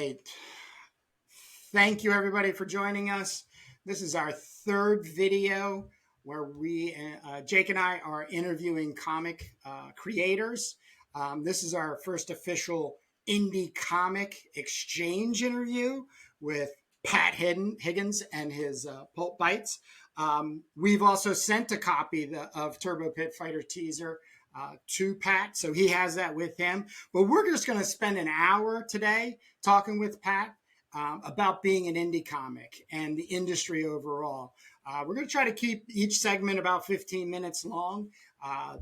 right. Thank you, everybody, for joining us. This is our third video where Jake and I are interviewing comic creators. This is our first official indie comic exchange interview with Pat Higgins and his Pulp Bytes. We've also sent a copy of Turbo Pit Fighter teaser to Pat, so he has that with him. But we're just going to spend an hour today talking with Pat about being an indie comic and the industry overall. We're going to try to keep each segment about 15 minutes long.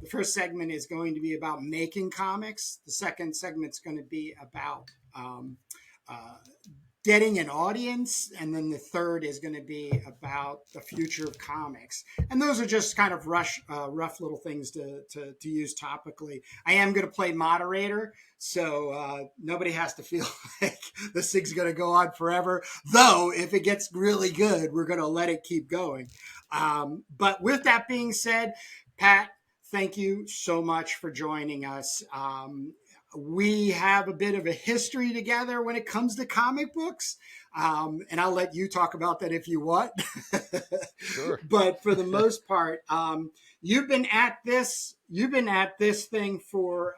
The first segment is going to be about making comics. The second segment is going to be about getting an audience, and then the third is going to be about the future of comics. And those are just kind of rough little things to use topically. I am going to play moderator, so nobody has to feel like this thing's going to go on forever. Though, if it gets really good, we're going to let it keep going. But with that being said, Pat, thank you so much for joining us. We have a bit of a history together when it comes to comic books. And I'll let you talk about that if you want. Sure. But for the most part, you've been at this thing for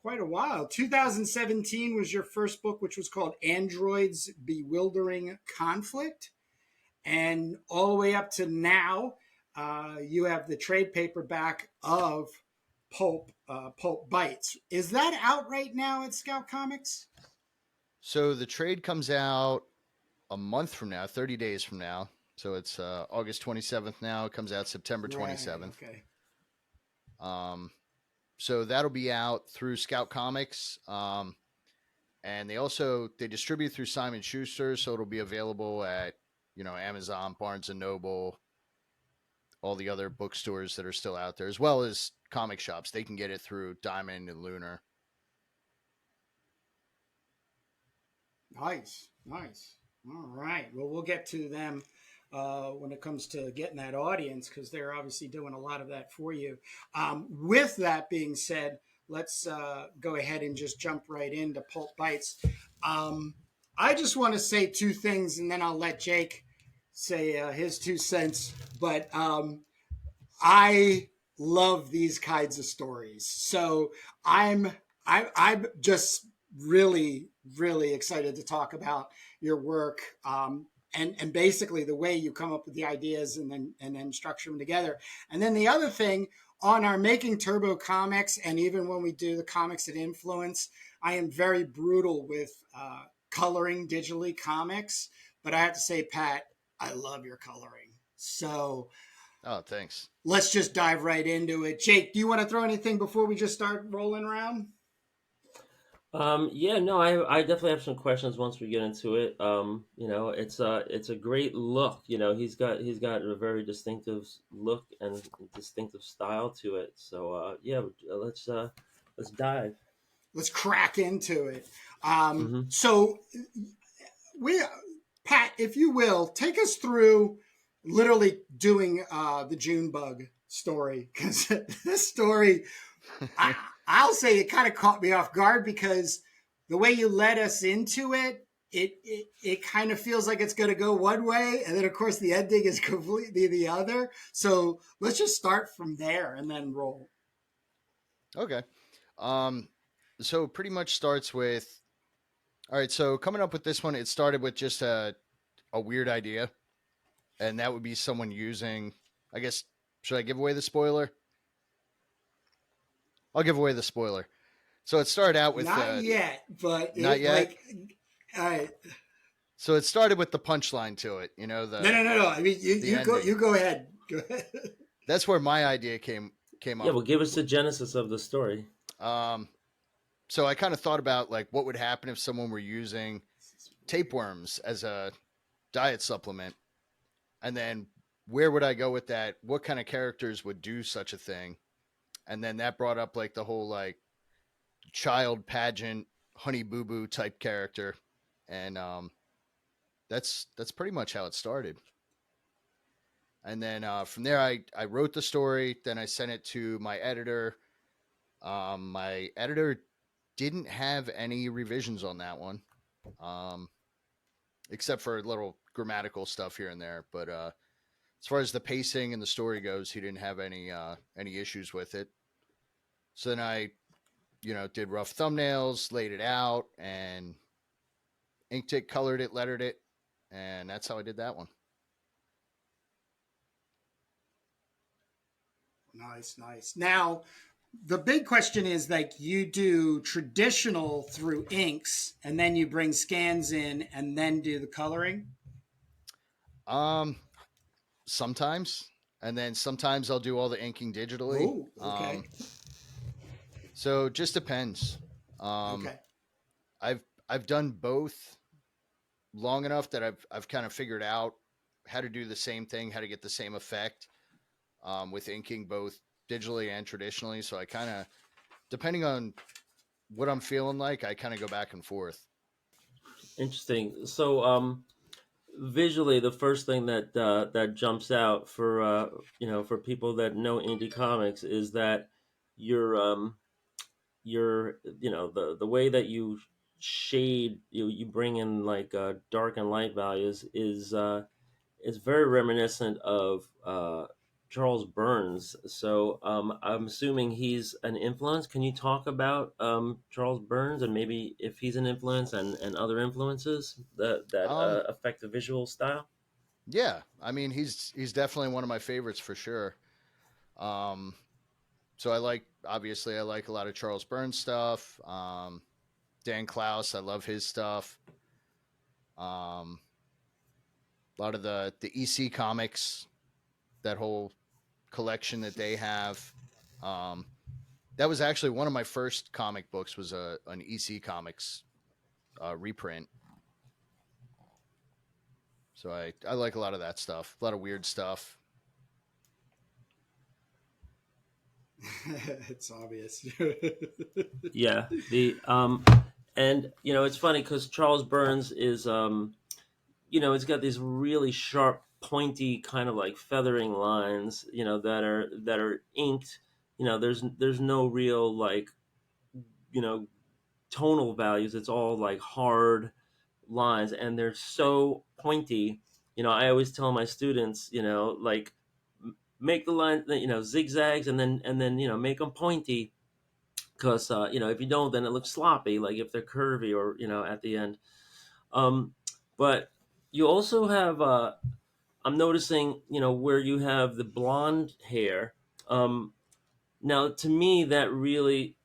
quite a while. 2017 was your first book, which was called Android's Bewildering Conflict. And all the way up to now, you have the trade paperback of Pulp Bytes. Is that out right now at Scout Comics? So the trade comes out a month from now, 30 days from now. So it's August 27th now. It comes out September 27th. Right, okay. So that'll be out through Scout Comics. And they distribute through Simon Schuster, so it'll be available at, Amazon, Barnes and Noble, all the other bookstores that are still out there, as well as comic shops. They can get it through Diamond and Lunar. Nice. All right. Well, we'll get to them when it comes to getting that audience, because they're obviously doing a lot of that for you. With that being said, let's go ahead and just jump right into Pulp Bytes. I just want to say two things, and then I'll let Jake say his 2 cents. But I love these kinds of stories, so I'm just really excited to talk about your work, and basically the way you come up with the ideas and then structure them together. And then the other thing, on our Making Turbo comics, and even when we do the comics that influence, I am very brutal with coloring digitally comics. But I have to say, Pat, I love your coloring. So, oh, thanks. Let's just dive right into it. Jake, do you want to throw anything before we just start rolling around? Yeah, no, I definitely have some questions once we get into it. It's a great look. He's got a very distinctive look and distinctive style to it. So yeah, let's dive. Let's crack into it. Mm-hmm. So Pat, if you will, take us through literally doing the June bug story, because this story, I'll say it kind of caught me off guard, because the way you led us into it, it kind of feels like it's going to go one way, and then of course the ending is completely the other. So let's just start from there and then roll. Okay. So pretty much starts with, all right, so coming up with this one, it started with just a weird idea, and that would be someone using, I guess, should I give away the spoiler? I'll give away the spoiler. So it started out with not yet, but not yet. All right. So it started with the punchline to it, No. I mean, you go ahead. Go ahead. That's where my idea came up. Yeah, well, give us the genesis of the story. So I kind of thought about like what would happen if someone were using tapeworms as a diet supplement, and then where would I go with that? What kind of characters would do such a thing? And then that brought up like the whole like child pageant Honey Boo Boo type character, and that's pretty much how it started. And then from there, I wrote the story. Then I sent it to my editor. My editor didn't have any revisions on that one. um, except for little grammatical stuff here and there. But as far as the pacing and the story goes, he didn't have any issues with it. So then I, did rough thumbnails, laid it out, and inked it, colored it, lettered it, and that's how I did that one. Nice, nice. Now, the big question is like you do traditional through inks and then you bring scans in and then do the coloring. Um, Sometimes, and then sometimes I'll do all the inking digitally. Oh, okay. So it just depends. Um, Okay. I've I've done both long enough that I've kind of figured out how to do the same thing, how to get the same effect with inking both digitally and traditionally. So I kind of, depending on what I'm feeling like, I kind of go back and forth. Interesting. So, visually, the first thing that that jumps out for for people that know indie comics is that your the way that you shade you bring in like dark and light values is very reminiscent of Charles Burns. So I'm assuming he's an influence. Can you talk about Charles Burns and maybe if he's an influence and other influences that Um, affect the visual style? yeah, I mean he's definitely one of my favorites for sure. Um, so I like a lot of Charles Burns stuff. Dan Klaus, I love his stuff. Um, a lot of the EC comics, that whole collection that they have. Um, that was actually one of my first comic books was an EC Comics reprint. So I like a lot of that stuff, a lot of weird stuff. It's obvious. Yeah, the and it's funny because Charles Burns is it's got these really sharp, pointy kind of like feathering lines, that are inked. There's no real like you know tonal values. It's all like hard lines, and they're so pointy. I always tell my students, like make the line, zigzags, and then make them pointy because if you don't, then it looks sloppy. Like if they're curvy or at the end. Um, but you also have I'm noticing where you have the blonde hair. Um, Now to me that really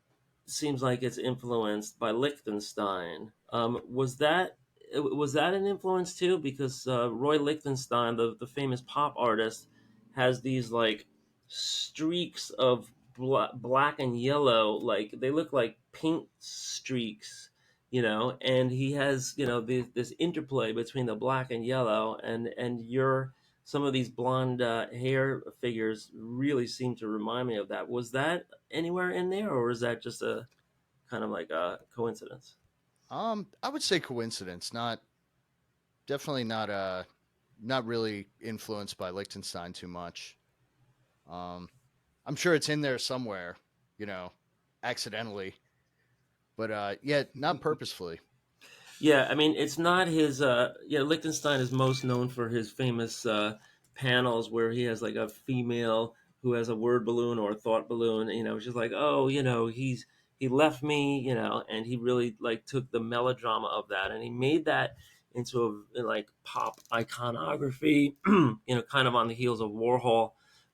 seems like it's influenced by Liechtenstein. Was that an influence too? Because Roy Lichtenstein, the famous pop artist, has these like streaks of black and yellow, like they look like paint streaks, and he has this interplay between the black and yellow, and your some of these blonde hair figures really seem to remind me of that. Was that anywhere in there, or is that just a kind of like a coincidence? I would say coincidence, not definitely not really influenced by Liechtenstein too much. Um, I'm sure it's in there somewhere, you know, accidentally, but yeah, not purposefully. Yeah, I mean, it's not his. Liechtenstein is most known for his famous panels where he has like a female who has a word balloon or a thought balloon. She's like, oh, he left me, and he really like took the melodrama of that and he made that into a like pop iconography. Kind of on the heels of Warhol,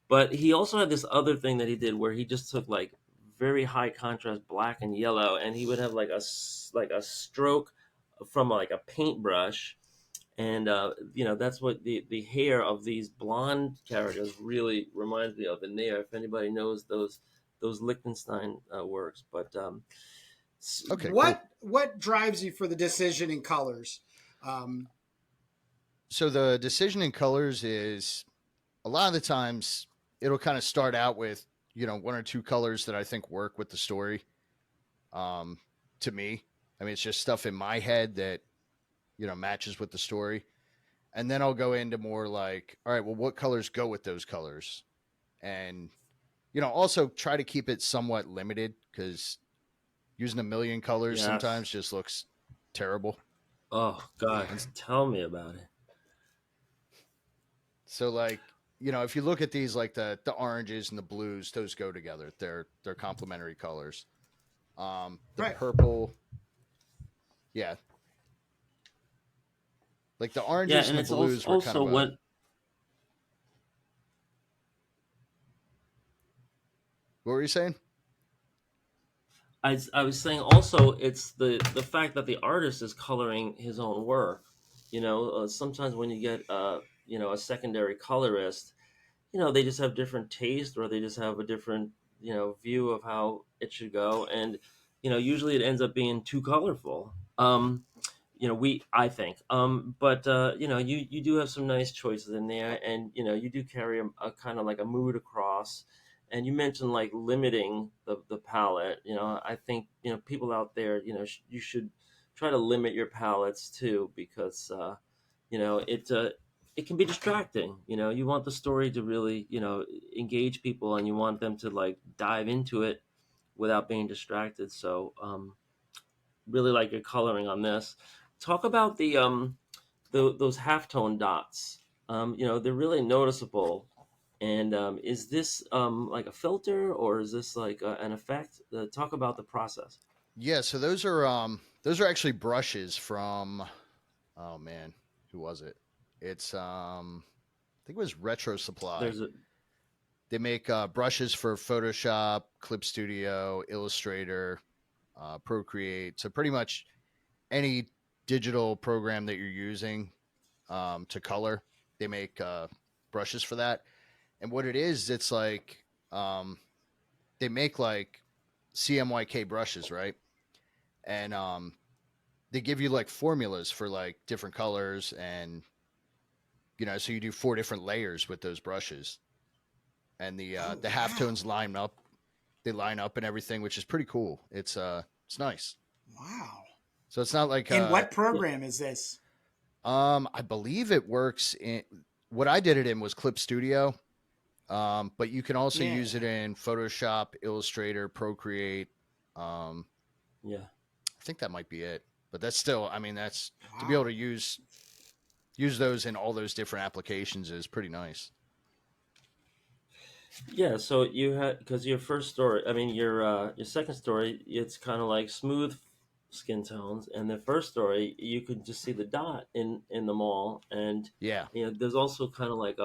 but he also had this other thing that he did where he just took like very high contrast black and yellow, and he would have like a stroke from like a paintbrush, and that's what the hair of these blonde characters really reminds me of in there. If anybody knows those Liechtenstein works, but Okay, cool. what drives you for the decision in colors? Um, So the decision in colors is a lot of the times it'll kind of start out with one or two colors that I think work with the story. Um, to me, I mean it's just stuff in my head that matches with the story, and then I'll go into more like, all right, well, what colors go with those colors, and also try to keep it somewhat limited because using a million colors yes. sometimes just looks terrible. Oh God, And tell me about it. so like, if you look at these, like the oranges and the blues, those go together. They're complementary colors. The Right. purple, yeah, like the Yeah, oranges and and the it's also blues were kind of a. what What were you saying? I was saying. Also, it's the fact that the artist is coloring his own work. Sometimes when you get a secondary colorist, they just have different taste, or they just have a different view of how it should go, and usually it ends up being too colorful. We I think, but you do have some nice choices in there, and you do carry a kind of like a mood across. And you mentioned like limiting the palette. I think people out there, you should try to limit your palettes too, because it can be distracting. You want the story to really engage people, and you want them to like dive into it without being distracted. So really like your coloring on this. Talk about those halftone dots. They're really noticeable. And is this like a filter, or is this like an effect? Talk about the process. Yeah, so those are actually brushes from, oh man, who was it? It's I think it was Retro Supply. There's a They make brushes for Photoshop, Clip Studio, Illustrator, Procreate. So pretty much any digital program that you're using to color, they make brushes for that. And what it is, it's like um, they make like CMYK brushes, right? And they give you like formulas for like different colors, and so you do 4 different layers with those brushes, and Oh the wow. halftones line up. They line up and everything, which is pretty cool. It's nice. Wow. So it's not like And what yeah, program is this? I believe it works in what I did it in was Clip Studio. But you can also Yeah. use it in Photoshop, Illustrator, Procreate. Um, yeah. I think that might be it. But that's still, I mean, that's to be able Wow. to use those in all those different applications is pretty nice. Yeah, so you had, because your first story, I mean your second story, it's kind of like smooth skin tones, and the first story you could just see the dot in the mall, and Yeah, there's Yeah, I got also kind of like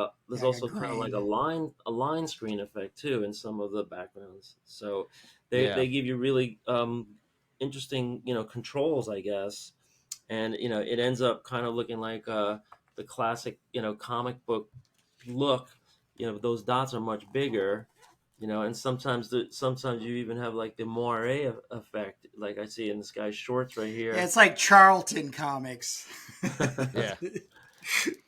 green. a line screen effect too in some of the backgrounds. So yeah, they give you really interesting controls, I guess, and it ends up kind of looking like the classic comic book look. Those dots are much bigger, and sometimes you even have like the moire effect, like I see in this guy's shorts right Yeah, here. it's like Charlton comics. yeah,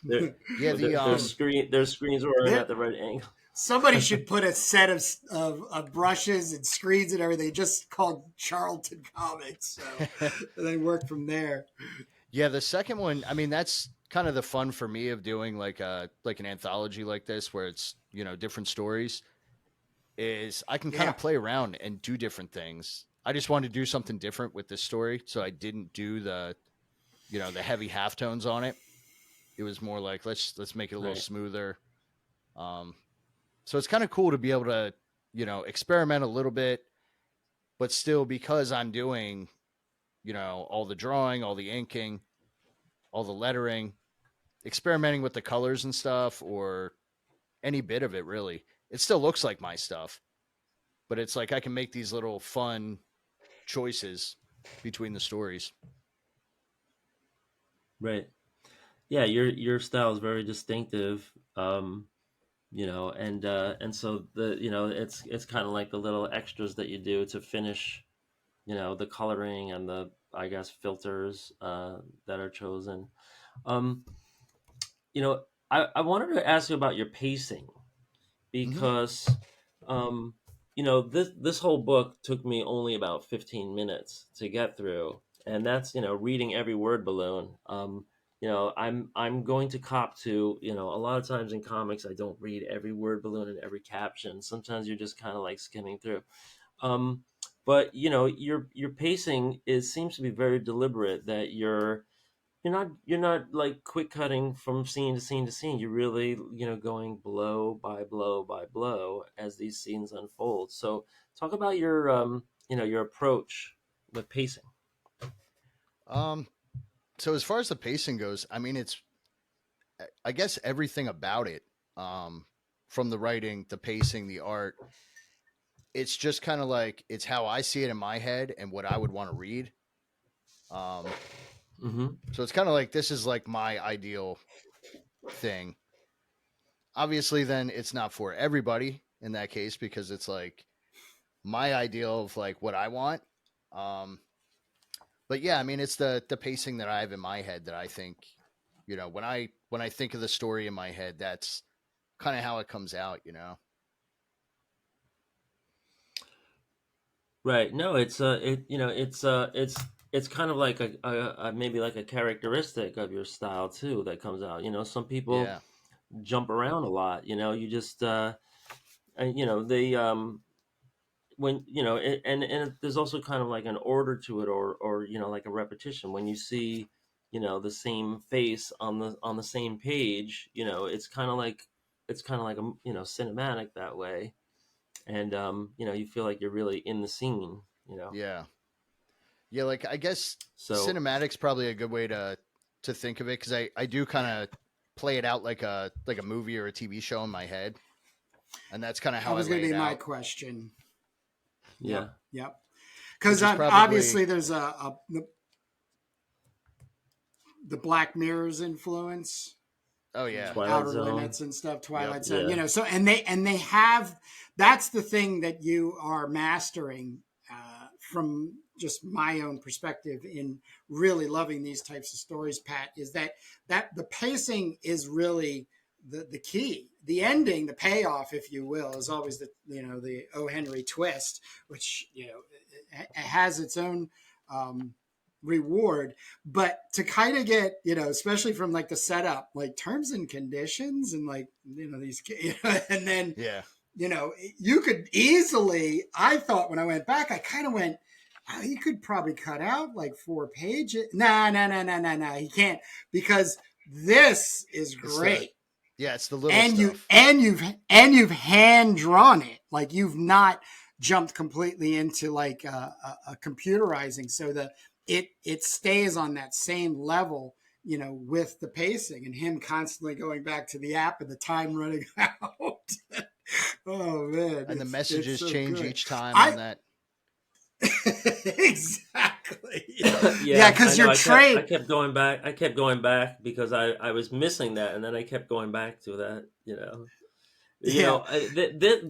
their, yeah. The their screens are in There- at the right angle. Somebody should put a set of brushes and screens and everything just called Charlton Comics. So and then work from there. yeah, the second one. I mean, that's kind of the fun for me of doing like an anthology like this, where it's different stories. Is I can kind Yeah. of play around and do different things. I just wanted to do something different with this story, so I didn't do the heavy halftones on it. It was more like let's make it a little Right. smoother. Um, so it's kind of cool to be able to experiment a little bit, but still because I'm doing all the drawing, all the inking, all the lettering, experimenting with the colors and stuff, or any bit of it really. It still looks like my stuff, but it's like I can make these little fun choices between the stories. Right. Yeah, your style is very distinctive. And so it's kind of like the little extras that you do to finish the coloring and the, I guess, filters that are chosen. um you know I wanted to ask you about your pacing, Mm-hmm. because um this whole book took me only about 15 minutes to get through, and that's reading every word balloon. I'm going to cop to, a lot of times in comics I don't read every word balloon and every caption. Sometimes you're just kind of like skimming through. um but your pacing is seems to be very deliberate, that you're you're not like quick cutting from scene to scene to scene. You're really, going blow by blow by blow as these scenes unfold. So talk about your approach with pacing. Um, so as far as the pacing goes, I mean, I guess everything about it, um, from the writing, the pacing, the art, it's just kind of like it's how I see it in my head and what I would want to read. Um, Mm-hmm. so it's kind of like this is like my ideal thing. Obviously, then it's not for everybody in that case because it's like my ideal of like what I want. Um, but yeah, I mean, it's the pacing that I have in my head that I think, when I think of the story in my head, that's kind of how it comes out. Right. No, it's kind of like a maybe like a characteristic of your style too that comes out. Some people Yeah, jump around a lot. You just and they when and there's also kind of like an order to it, or like a repetition when you see the same face on the same page. It's kind of like a cinematic that way, and you feel like you're really in the scene. yeah, yeah. Like I guess So cinematic's probably a good way to think of it because I do kind of play it out like a movie or a TV show in my head, and that's kind of how That I was going lay to it be my out, question. yeah. Yep, yep. which Because is probably obviously there's the Black Mirror's influence, oh you yeah, know, Twilight Outer Zone. Limits and stuff, yep, Twilight Zone, Yeah. so and they have that's the thing that you are mastering, from just my own perspective in really loving these types of stories, Pat, is that the pacing is really the key. The ending, the payoff, if you will, is always the O. Henry twist, which it has its own um, reward. But to kind of get, especially from like the setup, like terms and conditions and like, these, and then, yeah. you could easily, I thought when I went back, I kind of went, oh, you could probably cut out like 4 pages. Nah, nah, nah, nah, nah, nah. He can't, because this is It's the great. yeah, it's the little And you stuff. and you've hand drawn it, like you've not jumped completely into like a computerizing, so that it stays on that same level, with the pacing and him constantly going back to the app and the time running out. Oh man, And the it's messages so change good. each time on I that. exactly. Yeah, Yeah, I because know. you're I trained. kept going back. I kept going back because I was missing that, and then I kept going back to that. Yeah.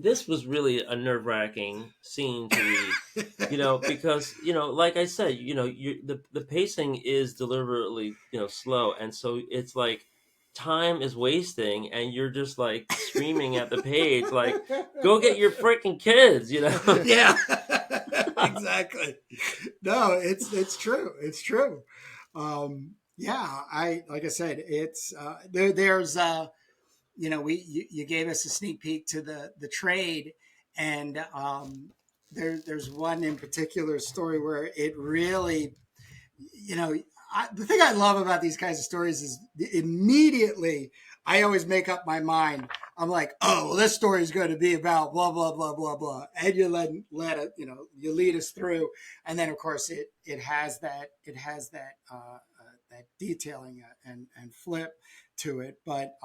This was really a nerve wracking scene to read. Because like I said, the pacing is deliberately slow, and so it's like time is wasting, and you're just like screaming at the page, like, "Go get your freaking kids." Yeah, exactly. No, it's true. It's true. Yeah, I like I said, it's there's you gave us a sneak peek to the trade, and there's one in particular story where it really, the thing I love about these kinds of stories is immediately I always make up my mind. I'm like, oh, well, this story is going to be about blah blah blah blah blah, and you let it, you lead us through, and then of course it has that detailing and flip to it. But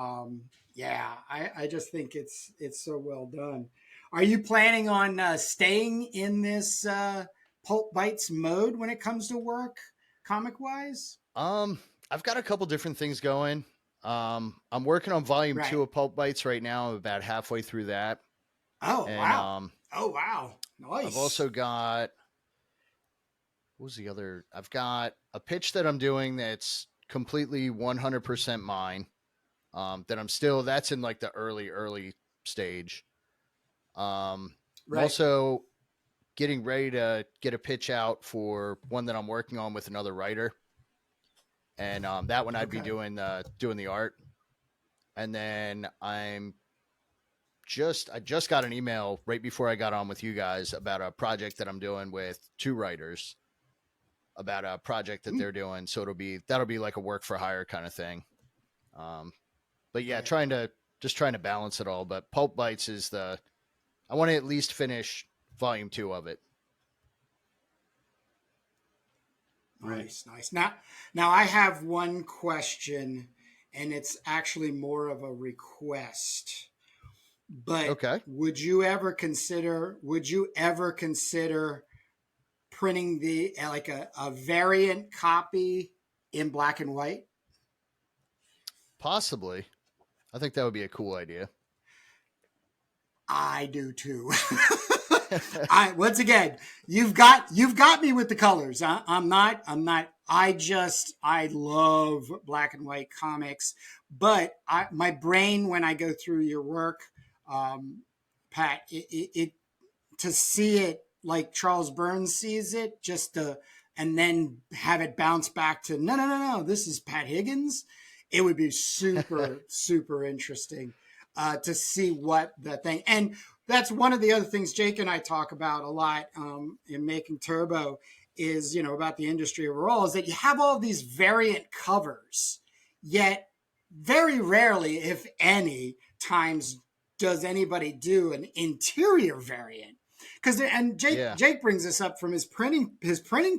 yeah, I just think it's so well done. Are you planning on staying in this Pulp Bytes mode when it comes to work? Comic wise? Um, I've got a couple different things going. I'm working on volume Right. 2 of Pulp Bytes right now. I'm about halfway through that, Oh, and wow. Oh, wow. I've Nice. also got what was the other? I've got a pitch that I'm doing that's completely 100% mine. That I'm still that's in like the early stage. I'm Right. also getting ready to get a pitch out for one that I'm working on with another writer, and that one I'd be Okay. doing the art. And then I just got an email right before I got on with you guys about a project that I'm doing with two writers. about a project that they're doing. So that'll be like a work for hire kind of thing. But yeah, Right. trying to balance it all. But Pulp Bytes is I want to at least finish volume 2 of it. Right. Nice. Now I have one question, and it's actually more of a request. But Okay. would you ever consider printing the like a variant copy in black and white? Possibly. I think that would be a cool idea. I do too. I once again, you've got me with the colors. I'm not. I love black and white comics, but my brain when I go through your work, Pat, it to see it like Charles Burns sees it, just to and then have it bounce back to no, this is Pat Higgins. It would be super interesting to see what the thing. And that's one of the other things Jake and I talk about a lot in Making Turbo is, about the industry overall, is that you have all these variant covers, yet very rarely, if any, times does anybody do an interior variant. Because and Jake brings this up from his printing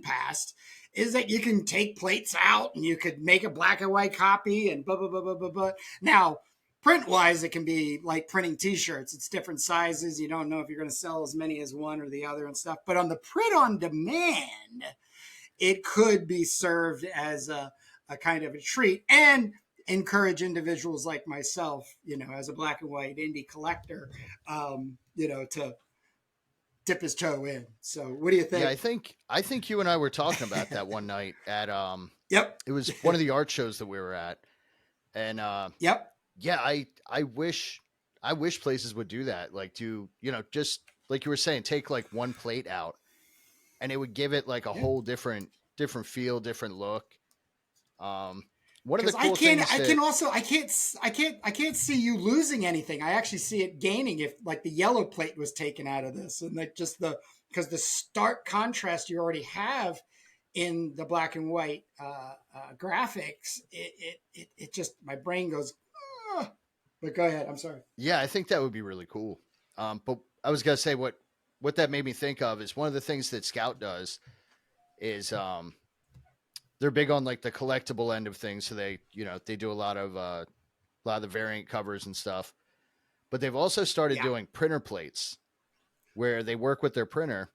past, is that you can take plates out and you could make a black and white copy and blah blah blah blah blah blah. Now, print wise, it can be like printing T-shirts. It's different sizes. You don't know if you're going to sell as many as one or the other and stuff. But on the print on demand, it could be served as a kind of a treat and encourage individuals like myself, as a black and white indie collector, to dip his toe in. So what do you think? Yeah, I think you and I were talking about that one night at Yep. it was one of the art shows that we were at. And Yep. yeah, I wish places would do that. Like just like you were saying, take like one plate out and it would give it like a whole different feel, different look. One of the cool things I can't see you losing anything. I actually see it gaining if like the yellow plate was taken out of this, and like just because the stark contrast you already have in the black and white graphics, it just my brain goes. "Ah." But go ahead. I'm sorry. Yeah, I think that would be really cool. But I was gonna say what that made me think of is one of the things that Scout does is they're big on like the collectible end of things. So they do a lot of the variant covers and stuff. But they've also started doing printer plates where they work with their printer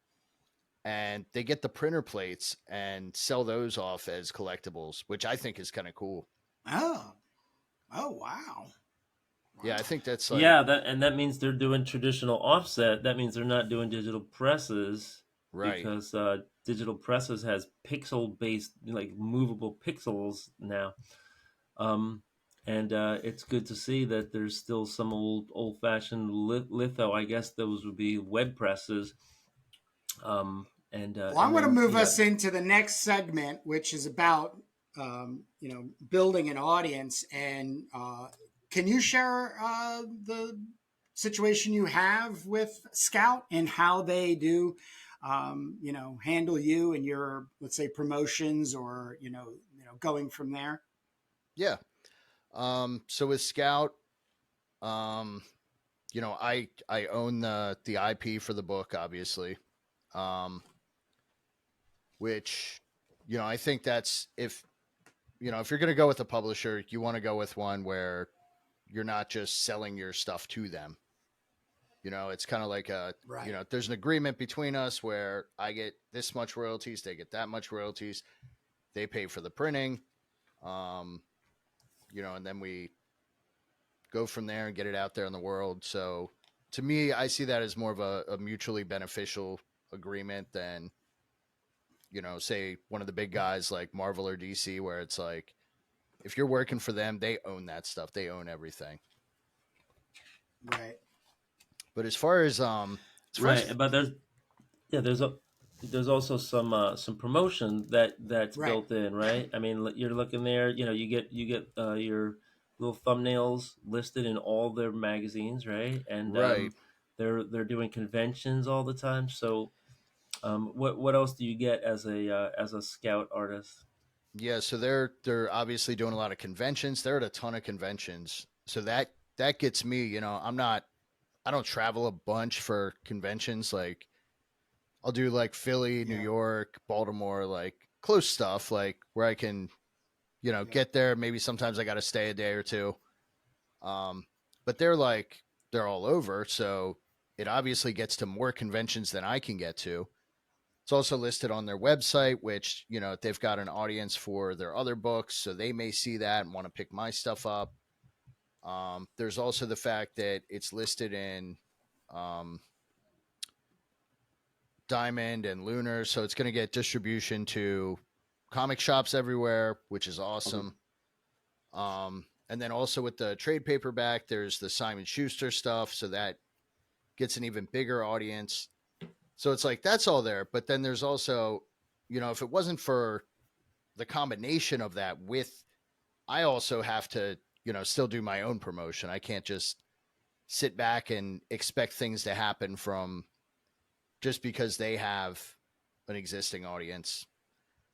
and they get the printer plates and sell those off as collectibles, which I think is kind of cool. Oh wow. Yeah, I think that's like that means they're doing traditional offset. That means they're not doing digital presses, right. because digital presses has pixel based, like movable pixels now. And it's good to see that there's still some old fashioned litho. I guess those would be web presses. Well, I'm going to move us into the next segment, which is about building an audience. And can you share the situation you have with Scout and how they do, handle you and your, let's say, promotions or going from there? Yeah. So with Scout, I own the IP for the book, obviously. Which, I think that's if you're going to go with a publisher, you want to go with one where you're not just selling your stuff to them. It's kind of like Right. there's an agreement between us where I get this much royalties, they get that much royalties, they pay for the printing, and then we go from there and get it out there in the world. So to me, I see that as more of a mutually beneficial agreement than, say one of the big guys like Marvel or DC, where it's like, if you're working for them, they own that stuff. They own everything. Right. But as far as right, but there's also some promotion that's Right. built in, right? I mean, you're looking there, you get your little thumbnails listed in all their magazines, right? And right, they're doing conventions all the time, so What else do you get as a scout artist? Yeah, so they're obviously doing a lot of conventions. They're at a ton of conventions. So that gets me, I don't travel a bunch for conventions. Like I'll do like Philly, New Yeah. York, Baltimore, like close stuff, like where I can, Yeah. get there. Maybe sometimes I got to stay a day or two. Um, but they're all over, so it obviously gets to more conventions than I can get to. It's also listed on their website, which, they've got an audience for their other books, so they may see that and want to pick my stuff up. There's also the fact that it's listed in um, Diamond and Lunar, so it's going to get distribution to comic shops everywhere, which is Mhm. awesome. And then also with the trade paperback, there's the Simon Schuster stuff, so that gets an even bigger audience. So it's like that's all there, but then there's also, if it wasn't for the combination of that with, I also have to, still do my own promotion. I can't just sit back and expect things to happen from just because they have an existing audience.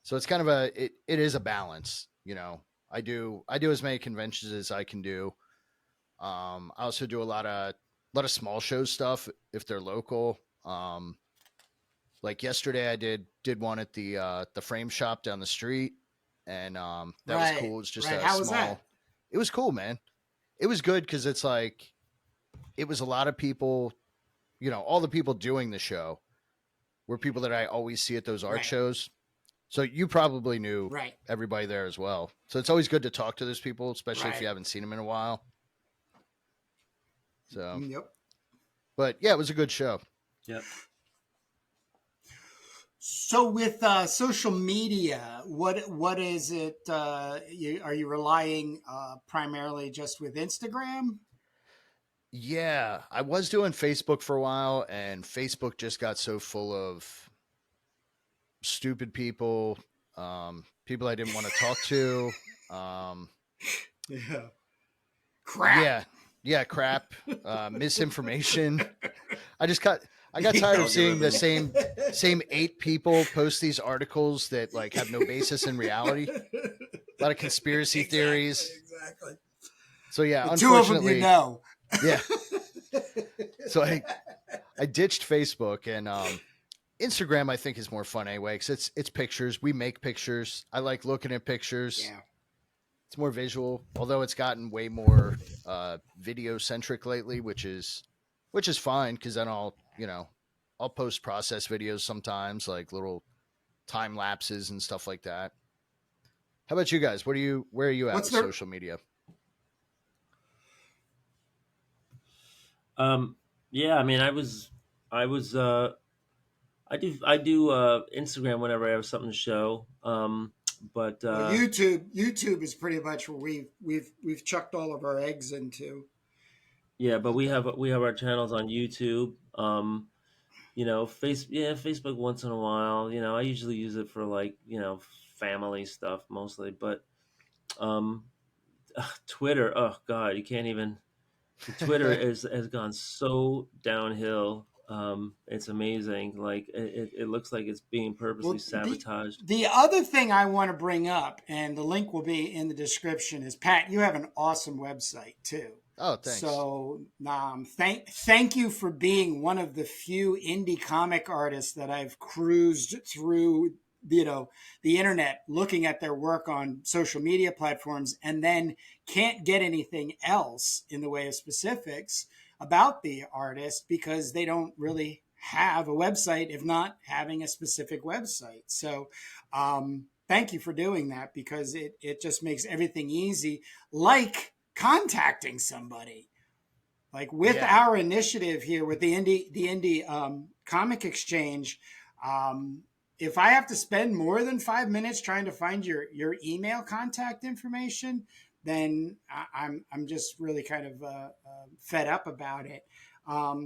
So it's kind of it is a balance, I do as many conventions as I can do. I also do a lot of small show stuff if they're local. Like yesterday, I did one at the frame shop down the street, and that was Right. cool. It's just Right. a How was small. that? It was cool, man. It was good because it's like it was a lot of people. All the people doing the show were people that I always see at those art Right. shows. So you probably knew Right. everybody there as well. So it's always good to talk to those people, especially if you Right. haven't seen them in a while. So, Yep. but yeah, it was a good show. Yep. So with social media, what is it? Are you relying primarily just with Instagram? Yeah, I was doing Facebook for a while, and Facebook just got so full of stupid people, people I didn't want to talk to. Um, Yeah. Crap. yeah, yeah, crap, misinformation. I just got I got tired of seeing the Algorithms. same 8 people post these articles that like have no basis in reality. A lot of conspiracy Exactly. theories. Exactly. So yeah, The two of them, you unfortunately, know. yeah. So I ditched Facebook, and Instagram I think is more fun anyway because it's pictures. We make pictures. I like looking at pictures. Yeah. It's more visual, although it's gotten way more video centric lately, which is fine because then I'll post process videos sometimes, like little time lapses and stuff like that. How about you guys? Where are you at What's with the social media? Um, yeah, I mean, I was, I do Instagram whenever I have something to show. But well, YouTube is pretty much where we've chucked all of our eggs into. yeah, but Okay. we have our channels on YouTube. Facebook once in a while. I usually use it for like family stuff mostly, but um, Twitter. Oh God, you can't even. Twitter has gone so downhill. It's amazing. Like it looks like it's being purposely Well, sabotaged. the other thing I want to bring up, and the link will be in the description, is Pat. You have an awesome website too. Oh, thanks. So thank you for being one of the few indie comic artists that I've cruised through the internet looking at their work on social media platforms and then can't get anything else in the way of specifics about the artist because they don't really have a website, if not having a specific website. So thank you for doing that because it just makes everything easy, like contacting somebody. Like with Yeah. our initiative here with the indie comic exchange, if I have to spend more than 5 minutes trying to find your email contact information, then I'm just really kind of fed up about it.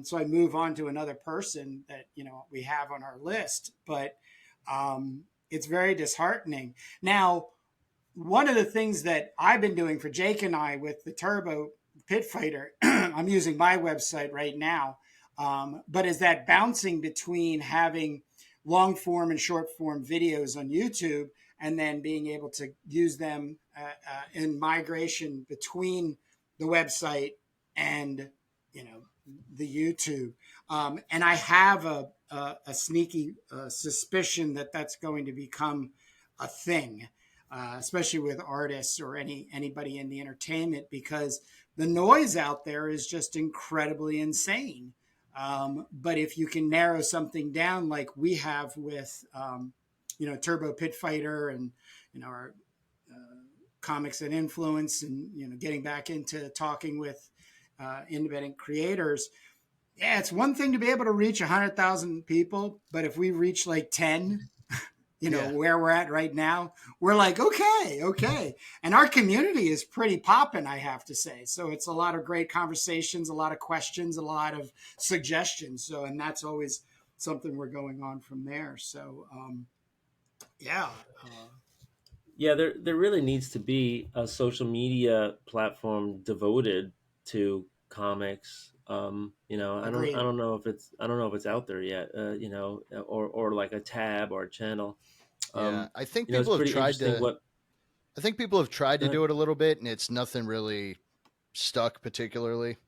So I move on to another person that we have on our list, but it's very disheartening. Now, one of the things that I've been doing for Jake and I with the Turbo Pit Fighter, I'm using my website right now, but is that bouncing between having long form and short form videos on YouTube, and then being able to use them in migration between the website and the YouTube. And I have a sneaky suspicion that that's going to become a thing, especially with artists or anybody in the entertainment, because the noise out there is just incredibly insane. But if you can narrow something down like we have with, Turbo Pit Fighter and, our comics and influence, and, getting back into talking with independent creators, yeah, it's one thing to be able to reach 100,000 people, but if we reach like 10, Yeah. where we're at right now, we're like, okay, okay. And our community is pretty popping, I have to say. So it's a lot of great conversations, a lot of questions, a lot of suggestions. So, and that's always something we're going on from there. So, yeah. Yeah, there really needs to be a social media platform devoted to comics. Agreed. I don't know if it's out there yet. Or like a tab or a channel. Yeah. It's pretty interesting. What I think people have tried Go to ahead. do it a little bit, and it's nothing really stuck particularly.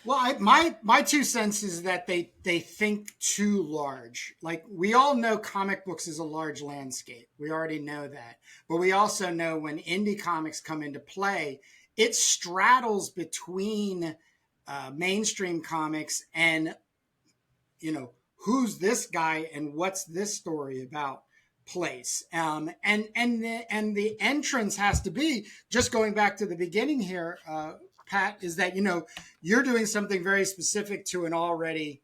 Well, my 2 cents is that they think too large. Like, we all know comic books is a large landscape. We already know that, but we also know when indie comics come into play, it straddles between mainstream comics and, who's this guy and what's this story about place. And the entrance has to be, just going back to the beginning here, Pat, is that you're doing something very specific to an already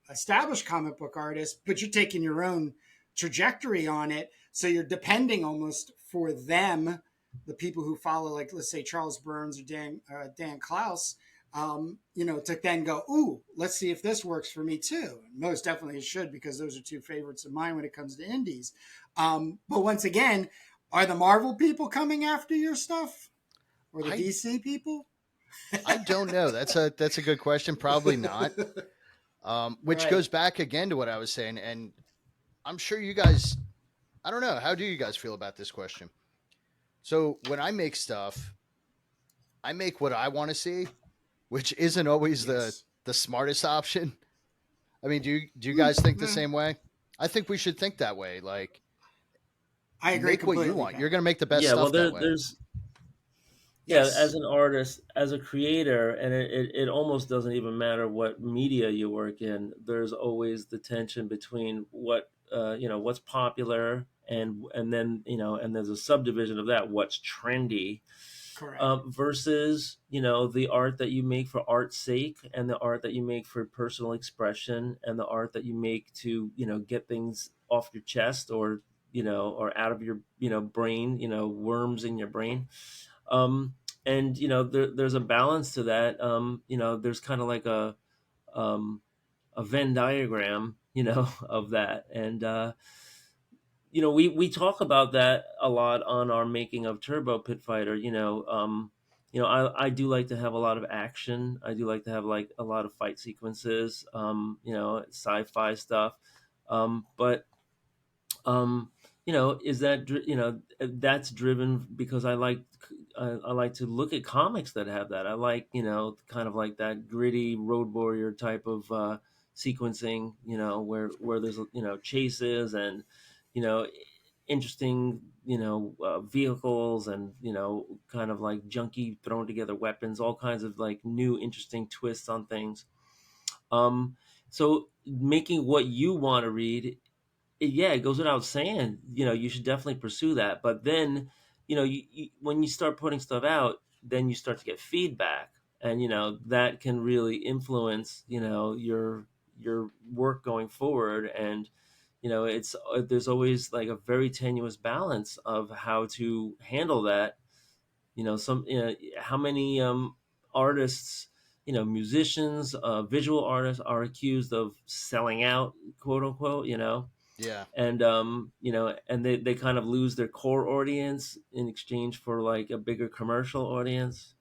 established comic book artist, but you're taking your own trajectory on it, so you're depending almost for them, the people who follow, like, let's say Charles Burns or Dan Klaus, to then go, ooh, let's see if this works for me too. And most definitely it should, because those are two favorites of mine when it comes to indies. But once again, are the Marvel people coming after your stuff, or the I DC people? I don't know. That's a good question. Probably not. Which Right. goes back again to what I was saying, and I'm sure you guys. I don't know. How do you guys feel about this question? So when I make stuff, I make what I want to see, which isn't always Yes. the smartest option. I mean, do you Hmm. guys think the Eh, same way? I think we should think that way. Like, I agree make what you completely, want. You're Pat. going to make the best Yeah, well, stuff that way. there's yeah, as Yes. an artist, as a creator, and it almost doesn't even matter what media you work in. There's always the tension between what's popular, and then and there's a subdivision of that, what's trendy, Correct. versus the art that you make for art's sake, and the art that you make for personal expression, and the art that you make to get things off your chest, or out of your brain, worms in your brain. And there's a balance to that. There's kind of like um, a Venn diagram, of that. And we talk about that a lot on our making of Turbo Pit Fighter. I do like to have a lot of action. I do like to have like a lot of fight sequences. Sci-fi stuff. But is that that's driven because I like to look at comics that have that. I like kind of like that gritty road warrior type of sequencing, where there's chases and you know interesting vehicles, and kind of like junky thrown together weapons, all kinds of like new interesting twists on things. um so making what you want to read, yeah, it goes without saying, you should definitely pursue that. But then, when you start putting stuff out, then you start to get feedback, and that can really influence, your work going forward. And it's there's always like a very tenuous balance of how to handle that. Some how many artists, musicians, visual artists are accused of selling out, quote unquote, Yeah. and and they kind of lose their core audience in exchange for like a bigger commercial audience.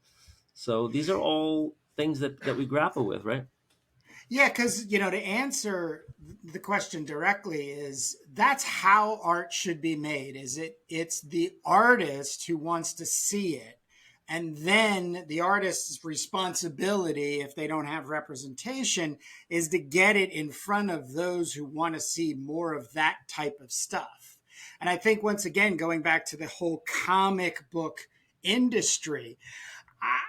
So these are all things that we grapple with, right? Yeah, because to answer the question directly is that's how art should be made. It's the artist who wants to see it, and then the artist's responsibility, if they don't have representation, is to get it in front of those who want to see more of that type of stuff. And I think once again, going back to the whole comic book industry,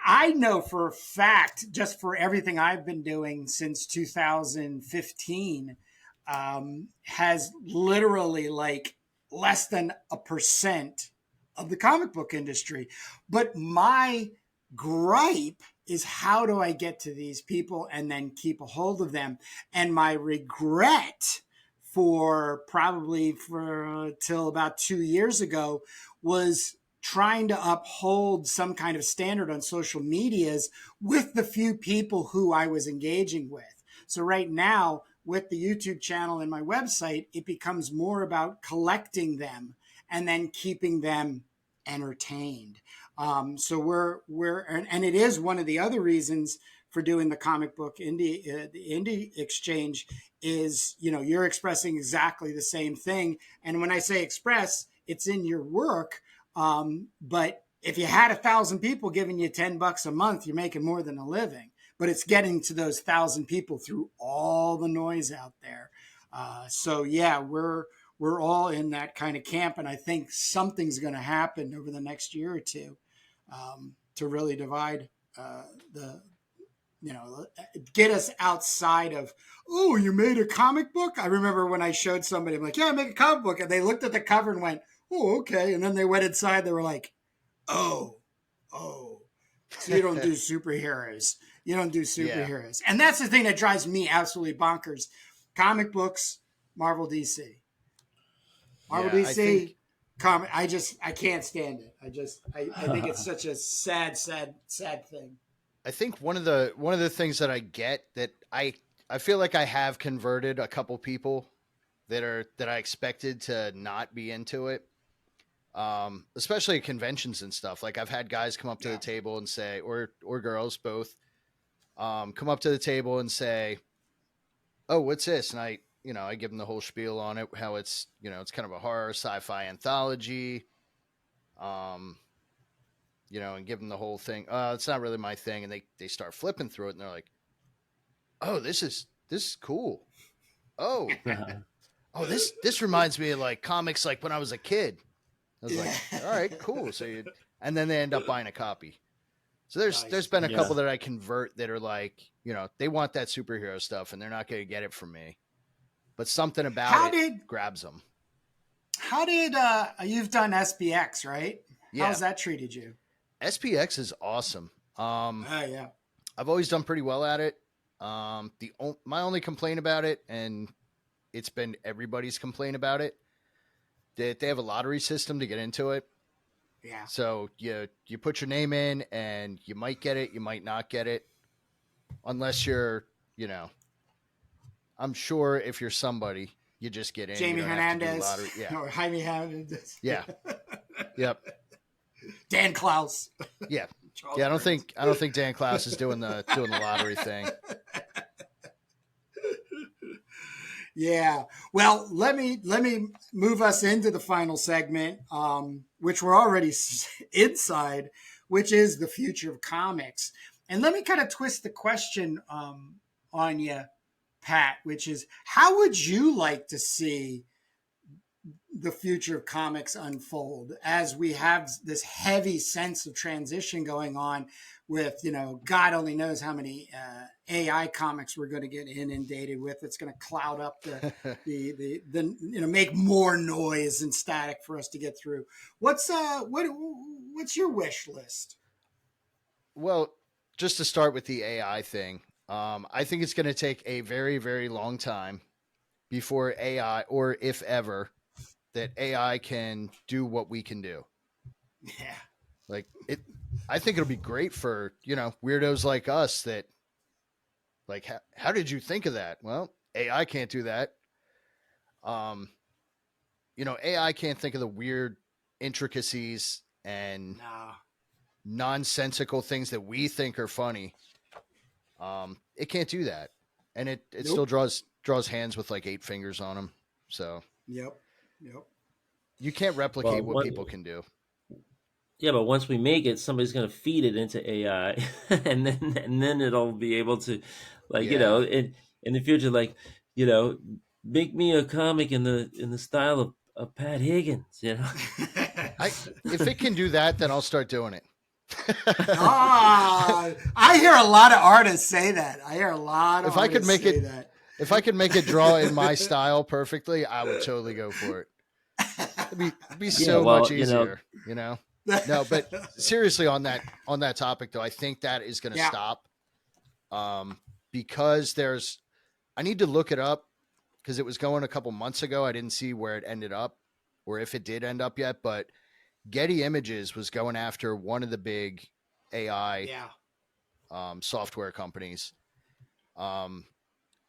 I know for a fact, just for everything I've been doing since 2015, has literally like less than a percent of the comic book industry. But my gripe is how do I get to these people and then keep a hold of them? And my regret for probably for till about 2 years ago was trying to uphold some kind of standard on social medias with the few people who I was engaging with. So right now, with the YouTube channel and my website, it becomes more about collecting them and then keeping them entertained. So and it is one of the other reasons for doing the comic book the indie exchange is, you're expressing exactly the same thing. And when I say express, it's in your work. But if you had 1,000 people giving you $10 a month, you're making more than a living. But it's getting to those 1,000 people through all the noise out there. So yeah, we're all in that kind of camp, and I think something's going to happen over the next year or two to really divide the get us outside of, oh, you made a comic book. I remember when I showed somebody, I'm like, yeah, I make a comic book, and they looked at the cover and went, oh, okay, and then they went inside. They were like, oh, so you don't do superheroes. You don't do Yeah. superheroes. And that's the thing that drives me absolutely bonkers. Comic books, Marvel DC. Marvel Yeah. I think DC, I can't stand it. I think it's such a sad thing. I think one of the things that I get that I feel like I have converted a couple people that I expected to not be into it. Especially at conventions and stuff. Like I've had guys come up to the Yeah. table and say, or girls both, come up to the table and say, "Oh, what's this?" And I give them the whole spiel on it, how it's kind of a horror sci-fi anthology, um, and give them the whole thing. It's not really my thing, and they start flipping through it, and they're like, "Oh, this is cool. Oh, oh, this reminds me of like comics like when I was a kid." I was like, Yeah. "All right, cool." And then they end up buying a copy. So there's Nice. been a Yeah. couple that I convert that are like, they want that superhero stuff and they're not going to get it from me, but something about How it did grabs them. you've done SPX, right? Yeah, How's that treated you? SPX is awesome. Oh yeah. I've always done pretty well at it. My only complaint about it, and it's been everybody's complaint about it, that they have a lottery system to get into it. Yeah. So you put your name in, and you might get it, you might not get it, unless you're, you know, I'm sure if you're somebody, you just get in. You Jamie don't have to do Hernandez lottery. Yeah, or Jaime Hernandez. yeah, yep, Dan Klaus. yeah, Charles yeah. I don't Burns. think I don't think Dan Klaus is doing the lottery thing. Yeah. Well, let me move us into the final segment, which we're already inside, which is the future of comics. And let me kind of twist the question on you, Pat, which is how would you like to see the future of comics unfold as we have this heavy sense of transition going on with, God only knows how many AI comics we're going to get inundated with. It's going to cloud up the make more noise and static for us to get through. What's your wish list? Well, just to start with the AI thing, I think it's going to take a very, very long time before AI, or if ever, that AI can do what we can do. Yeah. Like it, I think it'll be great for weirdos like us that like how did you think of that? Well, AI can't do that. Um, AI can't think of the weird intricacies and No. nonsensical things that we think are funny. It can't do that. and it still Nope. draws hands with like 8 fingers on them. So Yep. Yep. you can't replicate Well, what people can do. yeah, but once we make it, somebody's going to feed it into AI, and then it'll be able to, like, Yeah. in the future, like, you know, make me a comic in the style of Pat Higgins, you know. I If it can do that, then I'll start doing it. Ah, I hear a lot of artists say that. I hear a lot of if I could artists make say it that. if I could make it draw in my style perfectly, I would totally go for it. It'd be Yeah, so much well, easier, you know. No, but seriously on that topic though, I think that is going to Yeah. stop um because there's I need to look it up because it was going a couple months ago. I didn't see where it ended up or if it did end up yet, but Getty Images was going after one of the big AI Yeah. software companies. Um,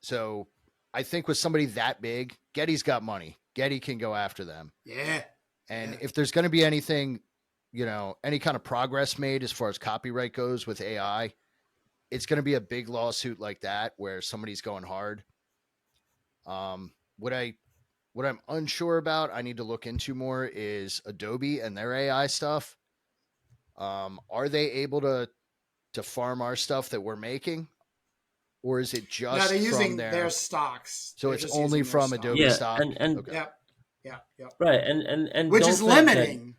so I think with somebody that big, Getty's got money. Getty can go after them. Yeah. And Yeah. if there's going to be anything, any kind of progress made as far as copyright goes with AI, it's going to be a big lawsuit like that where somebody's going hard. Um, what I what I'm unsure about, I need to look into more is Adobe and their AI stuff. Are they able to farm our stuff that we're making, or is it No, they're just from using their their? stocks. So They're it's just only using their from Adobe Yeah, stocks. stock. and Okay. Yep. Yep. Yep. right, and Which is don't think that, limiting.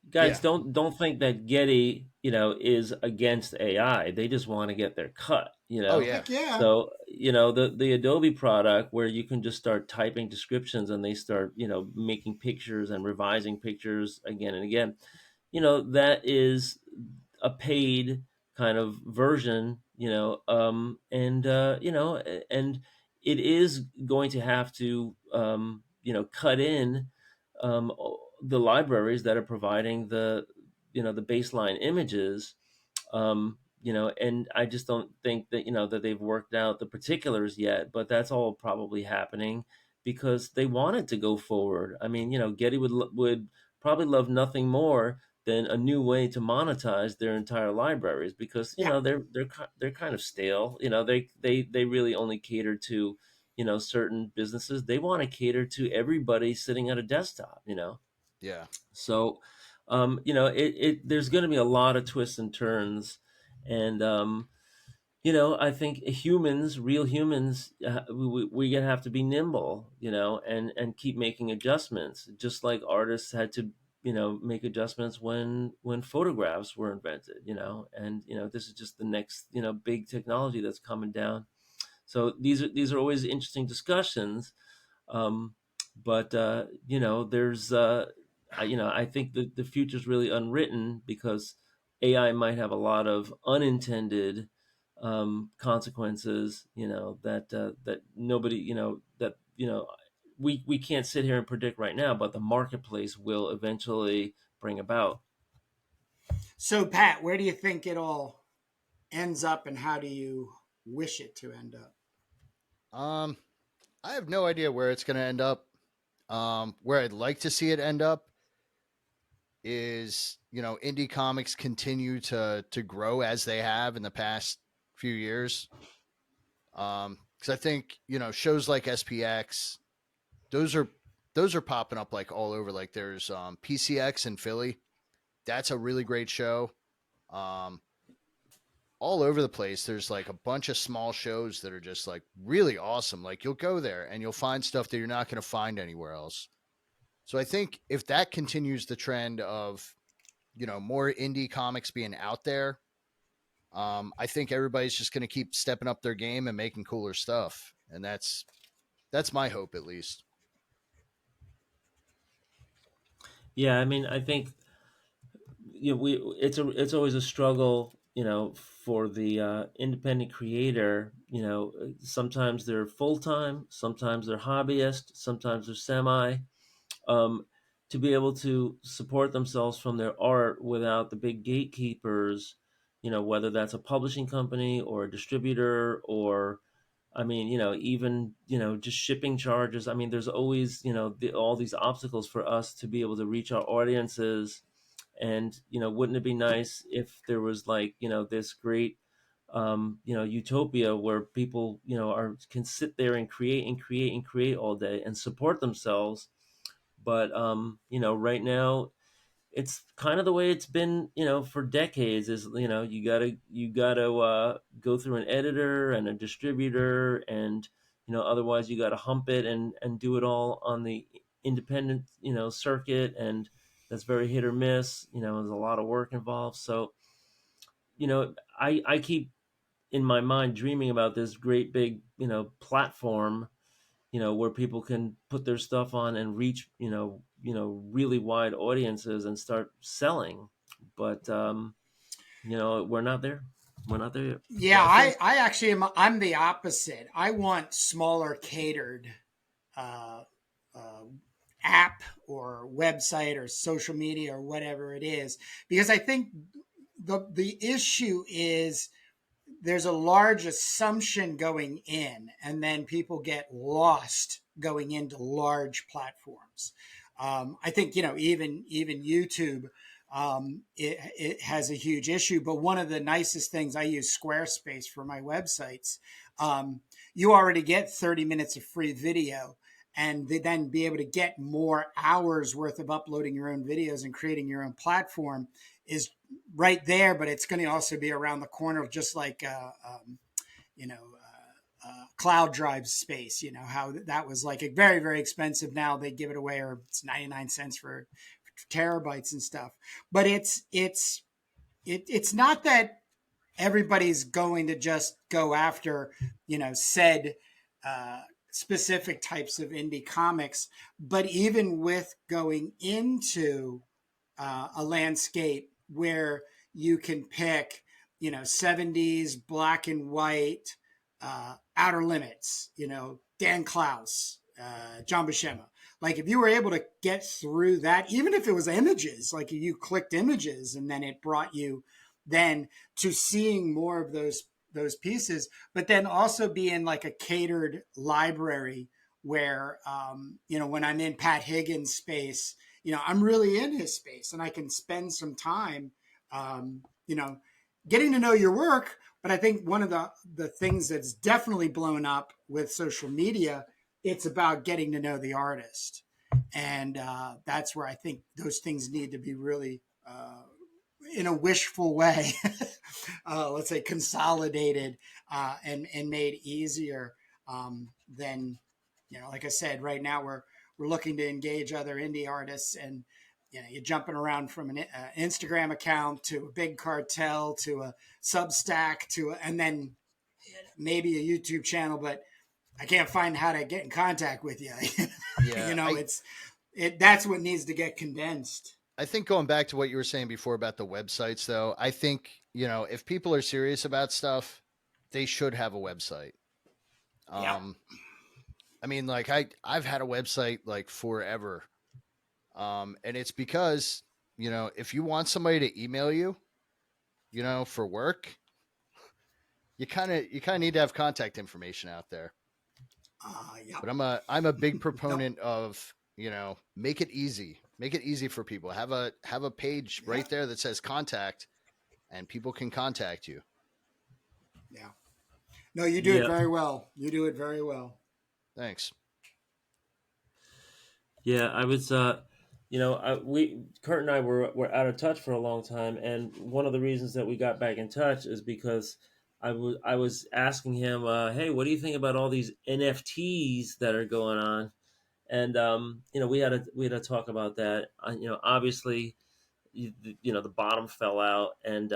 guys, Yeah. don't think that Getty, is against AI. They just want to get their cut, Oh yeah. Heck yeah. So, the Adobe product where you can just start typing descriptions and they start, making pictures and revising pictures again and again. That is a paid kind of version, and it is going to have to, cut in the libraries that are providing the baseline images, and I just don't think that that they've worked out the particulars yet, but that's all probably happening because they want it to go forward. I mean, Getty would probably love nothing more than a new way to monetize their entire libraries because Yeah. they're kind of stale. They really only cater to certain businesses. They want to cater to everybody sitting at a desktop. Yeah. So, there's going to be a lot of twists and turns, and I think humans, real humans, we gonna have to be nimble, and keep making adjustments, just like artists had to, make adjustments when photographs were invented, and this is just the next, big technology that's coming down. So these are always interesting discussions, um, but I think the future is really unwritten because AI might have a lot of unintended consequences. That nobody, that we can't sit here and predict right now, but the marketplace will eventually bring about. So, Pat, where do you think it all ends up, and how do you wish it to end up? Um, I have no idea where it's going to end up. Where I'd like to see it end up is indie comics continue to grow as they have in the past few years. Because I think shows like SPX, those are those are popping up like all over. Like there's PCX in Philly. That's a really great show. Um, all over the place. There's like a bunch of small shows that are just like really awesome. Like you'll go there and you'll find stuff that you're not going to find anywhere else. So I think if that continues the trend of more indie comics being out there, I think everybody's just going to keep stepping up their game and making cooler stuff, and that's my hope at least. Yeah, I mean, I think we it's always a struggle, for the independent creator. Sometimes they're full time, sometimes they're hobbyist, sometimes they're semi. Um, to be able to support themselves from their art without the big gatekeepers, whether that's a publishing company or a distributor or I mean, even, just shipping charges. I mean, there's always, all these obstacles for us to be able to reach our audiences. And, wouldn't it be nice if there was like, this great utopia where people, can sit there and create and create and create all day and support themselves. But right now it's kind of the way it's been, for decades. Is, you gotta go through an editor and a distributor, and otherwise you gotta hump it and do it all on the independent, circuit, and that's very hit or miss. There's a lot of work involved. So I keep in my mind dreaming about this great big, platform, where people can put their stuff on and reach, really wide audiences and start selling. But we're not there. We're not there yet. Yeah, Yeah, I think I actually am. I'm the opposite. I want smaller catered uh, uh, app or website or social media or whatever it is, because I think the issue is there's a large assumption going in, and then people get lost going into large platforms. I think even YouTube, it has a huge issue. But one of the nicest things, I use Squarespace for my websites. Um, you already get 30 minutes of free video, and then be able to get more hours worth of uploading your own videos and creating your own platform is right there, but it's going to also be around the corner, just like you know cloud drive space. You know how that was like a very very expensive. Now they give it away, or it's 99 cents for terabytes and stuff. But it's not that everybody's going to just go after said uh, specific types of indie comics, but even with going into a landscape where you can pick, 70s black and white, Outer Limits, Dan Klaus, John Buscema. Like if you were able to get through that, even if it was images, like if you clicked images and then it brought you then to seeing more of those pieces, but then also be in like a catered library where when I'm in Pat Higgins space, I'm really in his space and I can spend some time, um, you know, getting to know your work. But I think one of the things that's definitely blown up with social media, it's about getting to know the artist. And that's where I think those things need to be really, in a wishful way, let's say consolidated and made easier than, like I said, right now we're looking to engage other indie artists, and you're jumping around from an Instagram account to a big cartel to a Substack and then maybe a YouTube channel, but I can't find how to get in contact with you. yeah, That's what needs to get condensed. I think going back to what you were saying before about the websites, though, I think if people are serious about stuff, they should have a website. Yeah. Um, I mean, like I've had a website like forever, and it's because if you want somebody to email you, for work, you kind of need to have contact information out there. Yep. But I'm a big No. proponent of make it easy for people. Have a page Yeah. right there that says contact, and people can contact you. Yeah. No, you do it Yeah, very well. You do it very well. Thanks. yeah. I was, we Kurt and I were out of touch for a long time, and one of the reasons that we got back in touch is because I was asking him, hey, what do you think about all these NFTs that are going on? And we had a talk about that. Obviously, the bottom fell out, and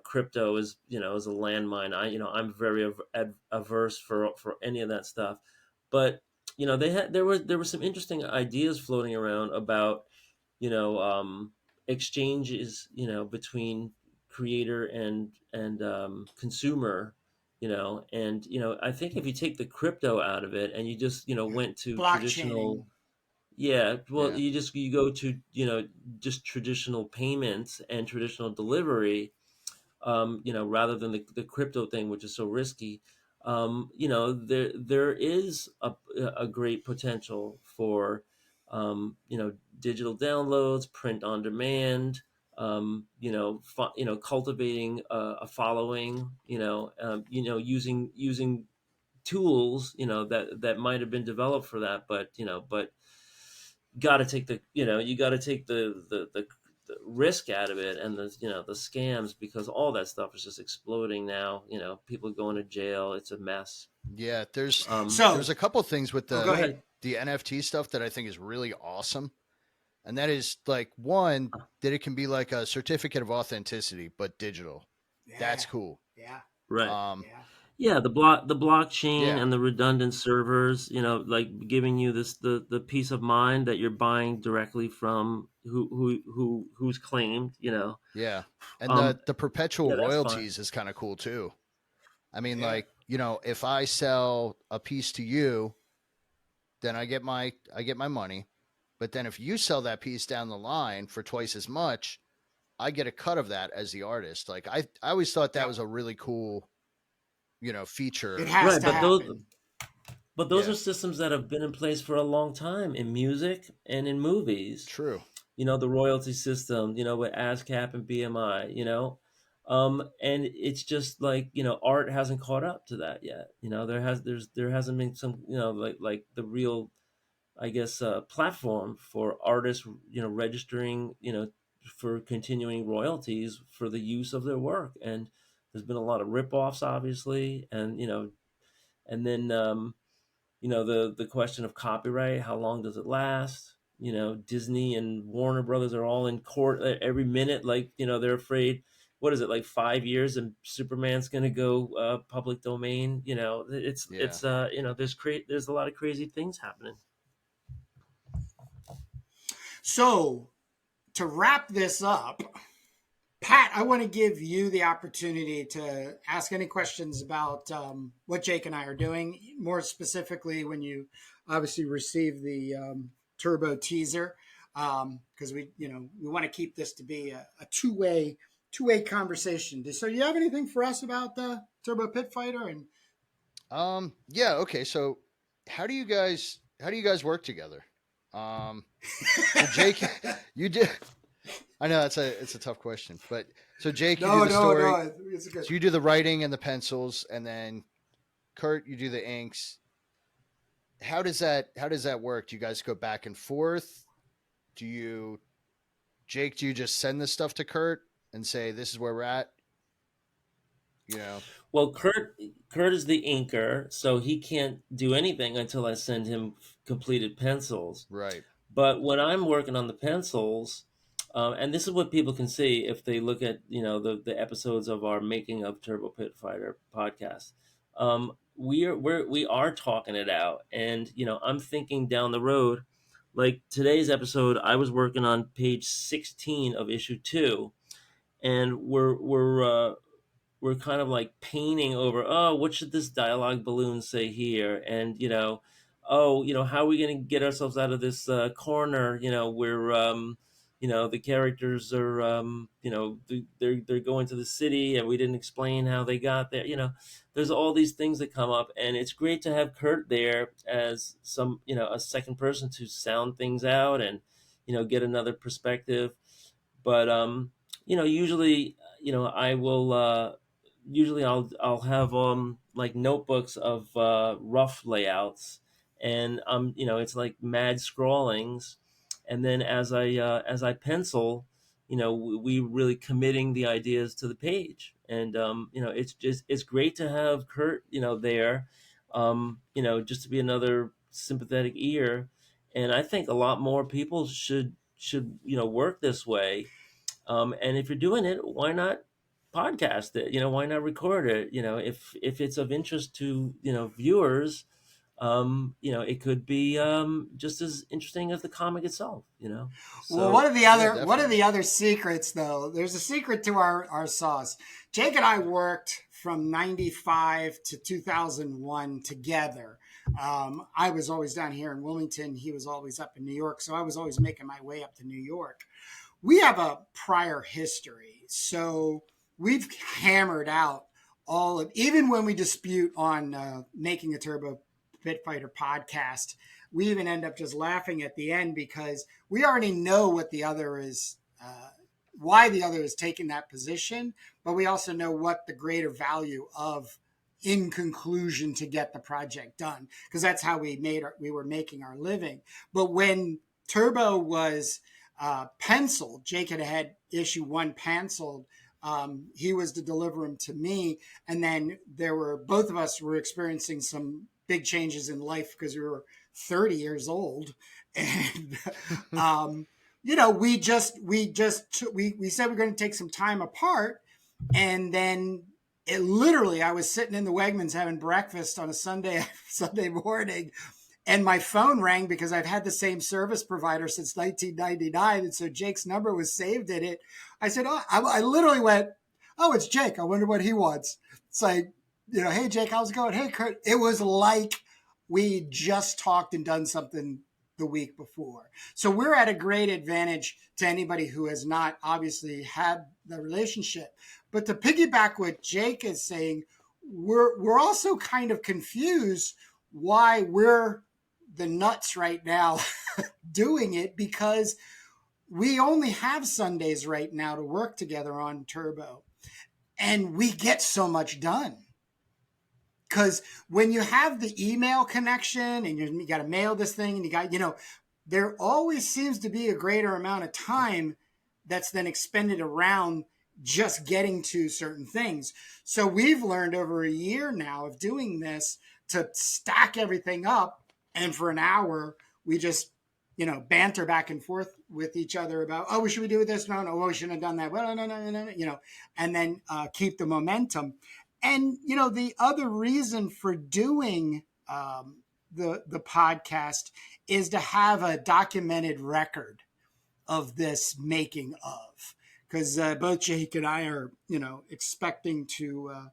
crypto is a landmine. I'm very averse for any of that stuff. But there were some interesting ideas floating around about you know exchanges, between creator and consumer. And I think if you take the crypto out of it and you just went to Blockchaining. traditional. Yeah, well, Yeah. you go to just traditional payments and traditional delivery, rather than the crypto thing, which is so risky. There is a great potential for digital downloads, print on demand, cultivating a following, using tools, that might have been developed for that, but got to take you got to take the risk out of it, and the scams, because all that stuff is just exploding now. People going to jail. It's a mess. Yeah, there's So, a couple things with oh, go Go the ahead. ahead. the NFT stuff that I think is really awesome. And that is like one, that it can be like a certificate of authenticity but digital. That's Yeah, cool. yeah, Right. Um yeah, Yeah, the blockchain yeah. and the redundant servers, like giving you the peace of mind that you're buying directly from who's claimed. Yeah. And Um, the perpetual yeah, that's fine. royalties is kind of cool too. I mean, yeah. like, if I sell a piece to you, then I get my money. But then if you sell that piece down the line for twice as much, I get a cut of that as the artist. Like I always thought that Yep. was a really cool, It feature. has Right, to happen. but those Yeah. are systems that have been in place for a long time in music and in movies. True. The royalty system, with ASCAP and BMI, and it's just like, art hasn't caught up to that yet. There hasn't been some, like the real, I guess, platform for artists, registering, for continuing royalties for the use of their work. And there's been a lot of rip-offs, obviously, and then the question of copyright, how long does it last? Disney and Warner Brothers are all in court every minute, like, they're afraid, what is it, like 5 years and Superman's going to go public domain. Yeah. There's a lot of crazy things happening. So, to wrap this up, Pat, I want to give you the opportunity to ask any questions about what Jake and I are doing. More specifically, when you obviously receive the Turbo teaser, because we want to keep this to be a two way conversation. So, you have anything for us about the Turbo Pit Fighter? And Yeah, okay. So how do you guys work together? Um so Jake, you did I know it's a tough question, but so Jake, you do no, the no, story, no, it's good. so you do the writing and the pencils, and then Kurt, you do the inks. How does that work? Do you guys go back and forth? Do you Jake, do you just send this stuff to Kurt and say this is where we're at? You know? Well, Kurt is the inker, so he can't do anything until I send him completed pencils. Right. But when I'm working on the pencils, and this is what people can see if they look at, the episodes of our Making of Turbo Pit Fighter podcast. We are talking it out, and I'm thinking down the road. Like today's episode, I was working on page 16 of issue 2, and we're kind of like painting over, oh, what should this dialogue balloon say here, and oh, how are we going to get ourselves out of this corner, where the characters are, they're going to the city and we didn't explain how they got there. There's all these things that come up, and it's great to have Kurt there as a second person to sound things out and get another perspective. But usually, I will usually I'll have like notebooks of rough layouts, and it's like mad scrawlings, and then as I pencil, we really committing the ideas to the page. And it's great to have Kurt there, just to be another sympathetic ear. And I think a lot more people should work this way. And if you're doing it, why not podcast it? Why not record it? If it's of interest to viewers, it could be just as interesting as the comic itself. Well, So Yeah, what are definitely. the other secrets though? There's a secret to our sauce. Jake and I worked from 95 to 2001 together. I was always down here in Wilmington. He was always up in New York. So I was always making my way up to New York. We have a prior history. So we've hammered out all of, even when we dispute on making a Turbo Pit Fighter podcast, we even end up just laughing at the end because we already know what the other is why the other is taking that position, but we also know what the greater value of in conclusion to get the project done, because that's how we were making our living. But when Turbo was penciled, Jake had issue one penciled. He was to deliver him to me, and then both of us were experiencing some big changes in life because we were 30 years old, and we said we're going to take some time apart, and then it literally, I was sitting in the Wegmans having breakfast on a Sunday morning, and my phone rang because I've had the same service provider since 1999, and so Jake's number was saved in it. I said, "Oh," I literally went, "Oh, it's Jake. I wonder what he wants." It's like, "Hey Jake, how's it going? Hey Kurt." It was like we just talked and done something the week before. So we're at a great advantage to anybody who has not obviously had the relationship. But to piggyback what Jake is saying, we're also kind of confused why we're the nuts right now doing it, because we only have Sundays right now to work together on Turbo, and we get so much done. Because when you have the email connection and you got to mail this thing and you got, there always seems to be a greater amount of time that's then expended around just getting to certain things. So we've learned over a year now of doing this to stack everything up. And for an hour, we just, banter back and forth with each other about, oh, should we do this? No, we shouldn't have done that. Well, no, and then keep the momentum. And, the other reason for doing the podcast is to have a documented record of this making of, because both Jake and I are, expecting to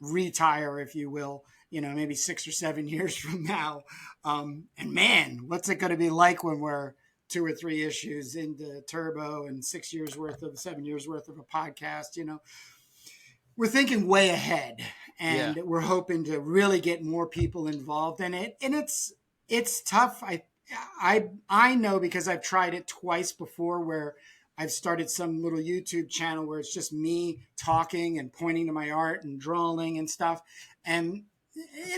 retire, if you will, maybe 6 or 7 years from now. And man, what's it going to be like when we're 2 or 3 issues into Turbo and 7 years worth of a podcast, we're thinking way ahead, and we're hoping to really get more people involved in it. And it's tough. I know, because I've tried it twice before, where I've started some little YouTube channel where it's just me talking and pointing to my art and drawing and stuff. And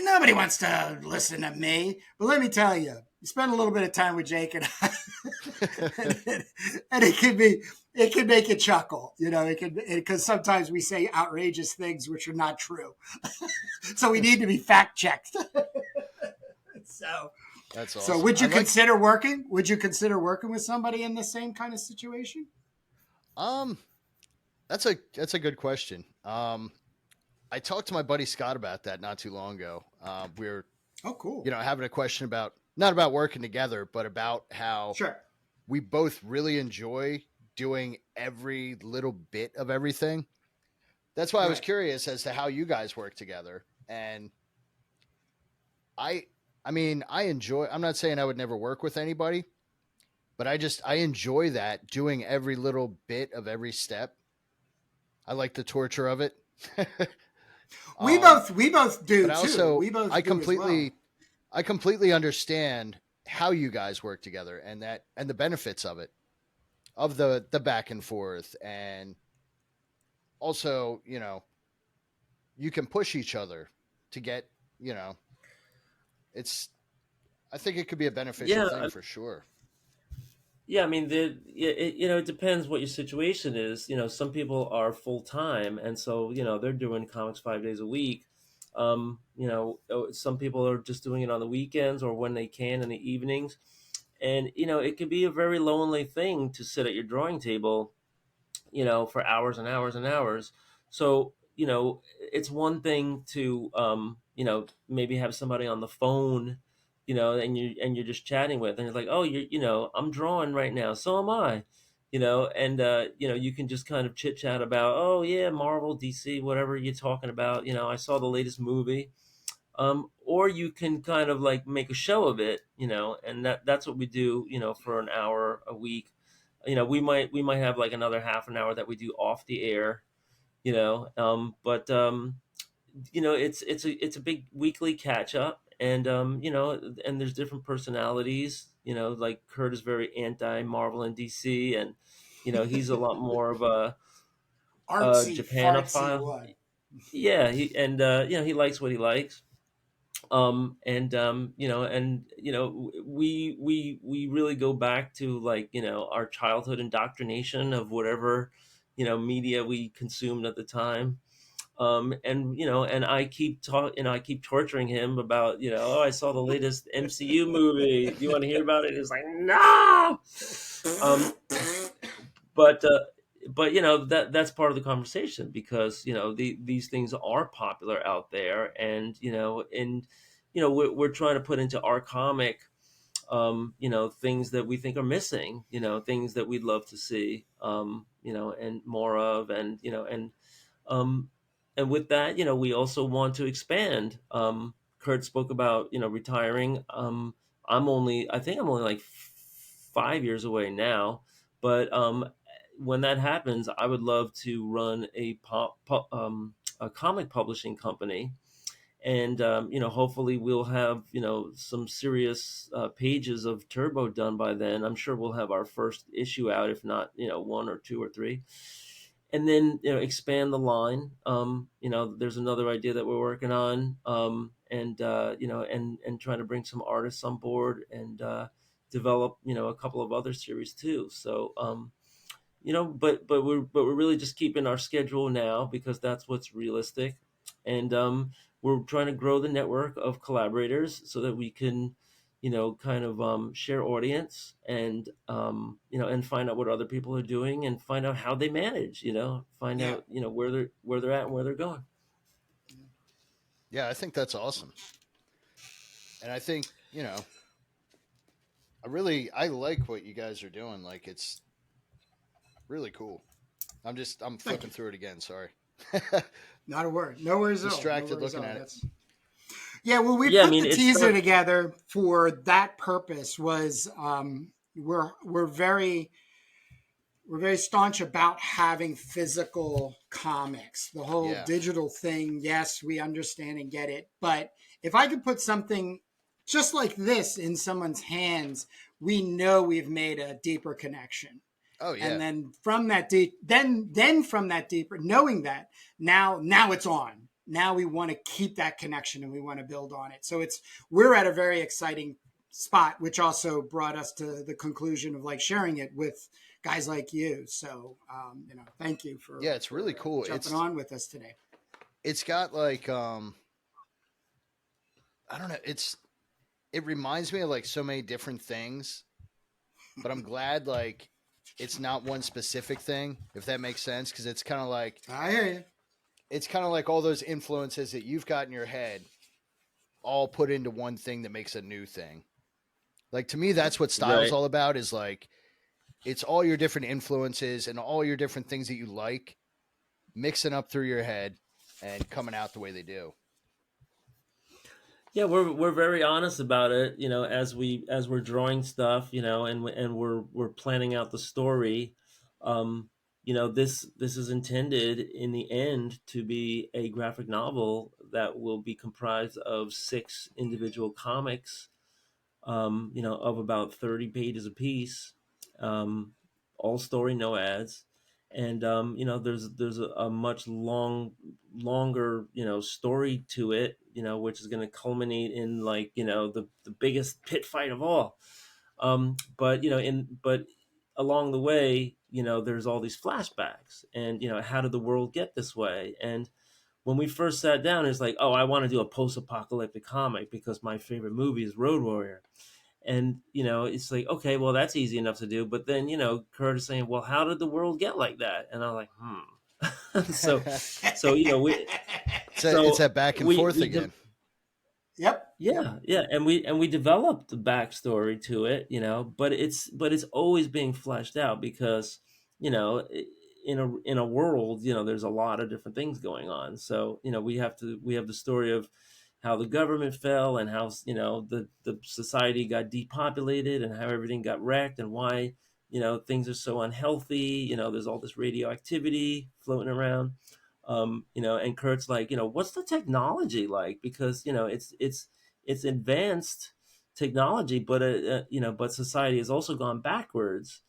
nobody wants to listen to me. But let me tell you, you spend a little bit of time with Jake and I, and it can make you chuckle, because sometimes we say outrageous things which are not true. So we need to be fact checked. So that's awesome. So would you consider working? Would you consider working with somebody in the same kind of situation? That's a good question. I talked to my buddy Scott about that not too long ago. We were, cool. Having a question about, not about working together, but about how we both really enjoy doing every little bit of everything. That's why I was curious as to how you guys work together. And I enjoy, I'm not saying I would never work with anybody, but I enjoy that, doing every little bit of every step. I like the torture of it. We both do, but too. Also, We both I completely understand how you guys work together and the benefits of it, of the back and forth, and also, you can push each other to get, I think it could be a beneficial thing for sure. Yeah, I mean, it depends what your situation is. Some people are full time, and so they're doing comics 5 days a week. Some people are just doing it on the weekends or when they can in the evenings, and it can be a very lonely thing to sit at your drawing table, for hours and hours and hours. So it's one thing to maybe have somebody on the phone, and you're just chatting with, and you're like, oh, I'm drawing right now, so am I, and you can just kind of chit chat about, oh yeah, Marvel, DC, whatever you're talking about. I saw the latest movie. Or you can kind of like make a show of it, and that's what we do, for an hour a week. We might have like another half an hour that we do off the air, but it's a big weekly catch up, and and there's different personalities. Like Kurt is very anti Marvel and DC, and He's a lot more of a Artsy, fartsy Japanophile. what? Yeah, he likes what he likes. We really go back to, like, our childhood indoctrination of whatever, media we consumed at the time. And I keep torturing him about, oh, I saw the latest MCU movie, do you want to hear about it? He's like, no. um but that's part of the conversation, because these things are popular out there, and we're trying to put into our comic, things that we think are missing, things that we'd love to see, and more of, um, and with that, we also want to expand. Kurt spoke about, retiring. I think I'm only like 5 years away now, but when that happens, I would love to run a comic publishing company, and hopefully we'll have, some serious pages of Turbo done by then. I'm sure we'll have our first issue out, if not, one or two or three, and then, expand the line. There's another idea that we're working on, and trying to bring some artists on board, and develop, a couple of other series too. So, but we're really just keeping our schedule now, because that's what's realistic, and we're trying to grow the network of collaborators so that we can, kind of share audience, and find out what other people are doing, and find out how they manage, find Yeah, out, where they're at and where they're going. Yeah, I think that's awesome. And I think, I like what you guys are doing. Like, it's really cool. I'm thank flipping you. through it again. Sorry. Not a word. No worries at all. No Distracted worries at looking all. at it. That's yeah. Well, we Yeah, I put mean, the it teaser started. together for that purpose. Was we're very staunch about having physical comics. The whole Yeah. digital thing, yes, we understand and get it. But if I could put something just like this in someone's hands, we know we've made a deeper connection. Oh And yeah. then from that then from that deeper, knowing that now it's on. Now we want to keep that connection and we want to build on it. So we're at a very exciting spot, which also brought us to the conclusion of like sharing it with guys like you. So, thank you Yeah, it's for really cool. jumping It's on with us today. it's got like I don't know, it reminds me of like so many different things, but I'm glad like it's not one specific thing, if that makes sense, because I hear you. it's kind of like all those influences that you've got in your head all put into one thing that makes a new thing. Like, to me, Yep. that's what style's Right. all about, is like it's all your different influences and all your different things that you like mixing up through your head and coming out the way they do. Yeah, we're very honest about it, as we're drawing stuff, and we're planning out the story. This is intended in the end to be a graphic novel that will be comprised of six individual comics, of about 30 pages apiece, um, all story, no ads. And there's a much longer, story to it, which is going to culminate in, like, the biggest pit fight of all. But along the way, there's all these flashbacks, and how did the world get this way? And when we first sat down, it's like, oh, I want to do a post-apocalyptic comic because my favorite movie is Road Warrior. And it's like, okay, well, that's easy enough to do. But then, Kurt is saying, well, how did the world get like that? And I'm like, so so we It's so that back and we forth we de- again. Yep. Yep. yeah, and we developed the backstory to it, but it's always being fleshed out, because in a world, there's a lot of different things going on. So we have the story of how the government fell, and how the society got depopulated, and how everything got wrecked, and why things are so unhealthy. There's all this radioactivity floating around. And Kurt's like, what's the technology like? Because it's advanced technology, but but society has also gone backwards.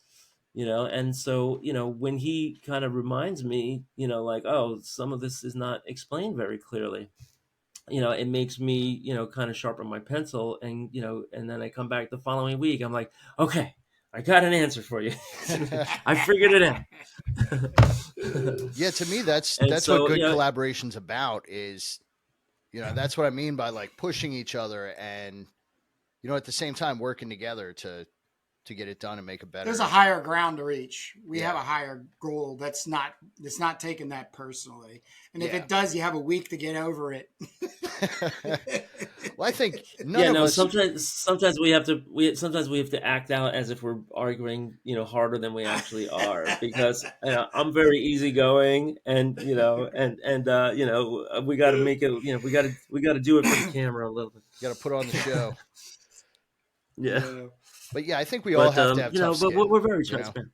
And so, when he kind of reminds me, like, oh, some of this is not explained very clearly, it makes me, kind of sharpen my pencil, and then I come back the following week. I'm like, okay, I got an answer for you. I figured it out. Yeah, to me, that's And what so, good collaboration's about. Is that's what I mean by like pushing each other, and at the same time working together to get it done and make it better. There's a higher ground to reach. We have Yeah. a higher goal that's not taking that personally. And if Yeah. it does, you have a week to get over it. Well, I think none of us. sometimes we have to act out as if we're arguing, harder than we actually are, because I'm very easygoing, and we got to make it, we got to do it for the camera a little bit. You got to put on the show. Yeah. But yeah, I think we all have to have tough skin. But we're very transparent.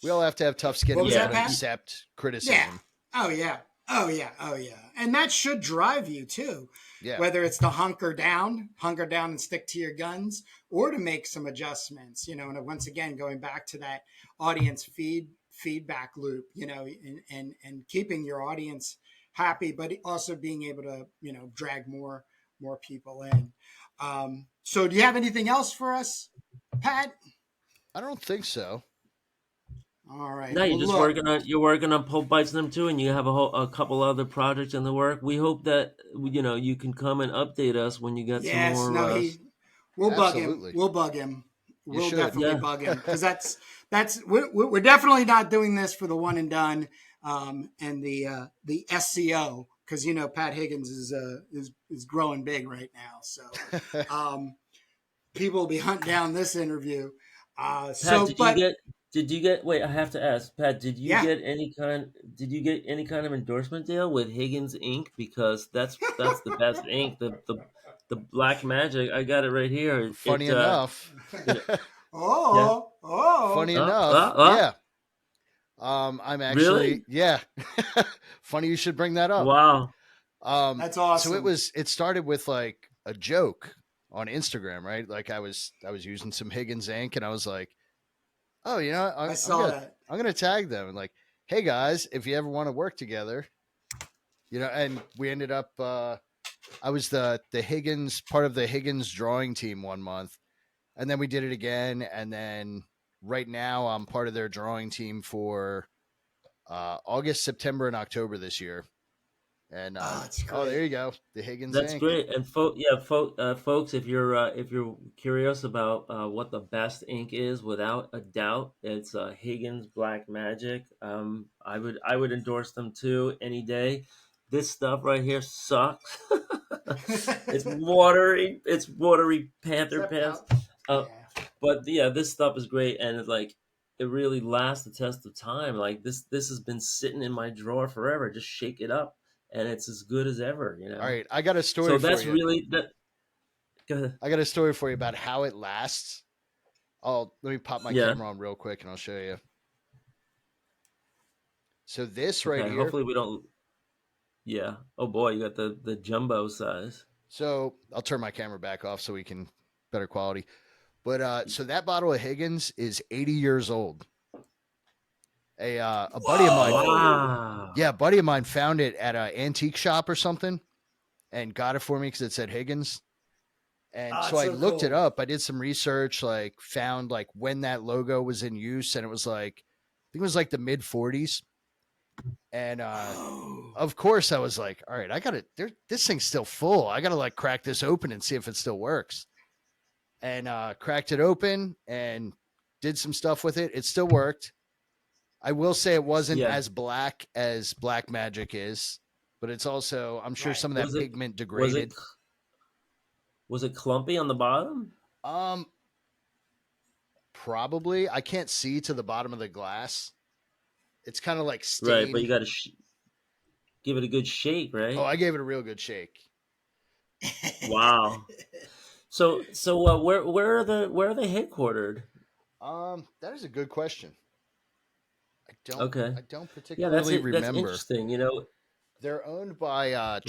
We all have to have tough skin What was to that, Pat? accept criticism. Yeah. Oh yeah. Oh yeah. Oh yeah. And that should drive you too. Yeah. Whether it's to hunker down and stick to your guns, or to make some adjustments, and once again, going back to that audience feedback loop, and keeping your audience happy, but also being able to, drag more people in. So do you have anything else for us, Pat? I don't think so. All right. No, you're working on Pulp Bytes them too, and you have a couple other projects in the work. We hope that you can come and update us when you get some more. We'll bug him. We'll bug him. We'll definitely bug him, because we're definitely not doing this for the one and done, and the SEO, because Pat Higgins is growing big right now, so people will be hunting down this interview. Pat, did you get? Wait, I have to ask, Pat. Did you get any kind of endorsement deal with Higgins Ink? Because that's the best ink. The Black Magic. I got it right here. Funny enough. Funny enough. Yeah. I'm actually. Really? Yeah. Funny you should bring that up. Wow. That's awesome. So it started with like a joke on Instagram, right? Like I was using some Higgins ink, and I was like, oh, I'm going to tag them and like, hey guys, if you ever want to work together, and we ended up, I was the Higgins, part of the Higgins drawing team one month, and then we did it again. And then right now I'm part of their drawing team for August, September, and October this year. And there you go, the Higgins. That's ink. great. And folks, if you're curious about what the best ink is, without a doubt, it's Higgins Black Magic. I would endorse them too any day. This stuff right here sucks. It's watery. It's watery Panther pants. But yeah, this stuff is great, and it's like, it really lasts the test of time. Like this has been sitting in my drawer forever. Just shake it up, and it's as good as ever. All right, I got a story. So that's really that. Go ahead. I got a story for you about how it lasts. Let me pop my camera on real quick, and I'll show you. So this right here. Hopefully we don't. Yeah. Oh boy, you got the jumbo size. So I'll turn my camera back off so we can better quality. But so that bottle of Higgins is 80 years old. A buddy of mine, a buddy of mine found it at an antique shop or something, and got it for me because it said Higgins. And so I looked it up. I did some research, like found like when that logo was in use, and it was like, I think it was like the mid 40s. And of course I was like, all right, I gotta. This thing's still full. I gotta like crack this open and see if it still works. And cracked it open and did some stuff with it. It still worked. I will say it wasn't as black as Black Magic is, but it's also, I'm sure some of that pigment degraded. Was it clumpy on the bottom? Probably. I can't see to the bottom of the glass. It's kind of like stained. Right, but you got to give it a good shake, right? Oh, I gave it a real good shake. Wow. So where are they headquartered? That is a good question. I don't particularly remember. That's interesting. They're owned by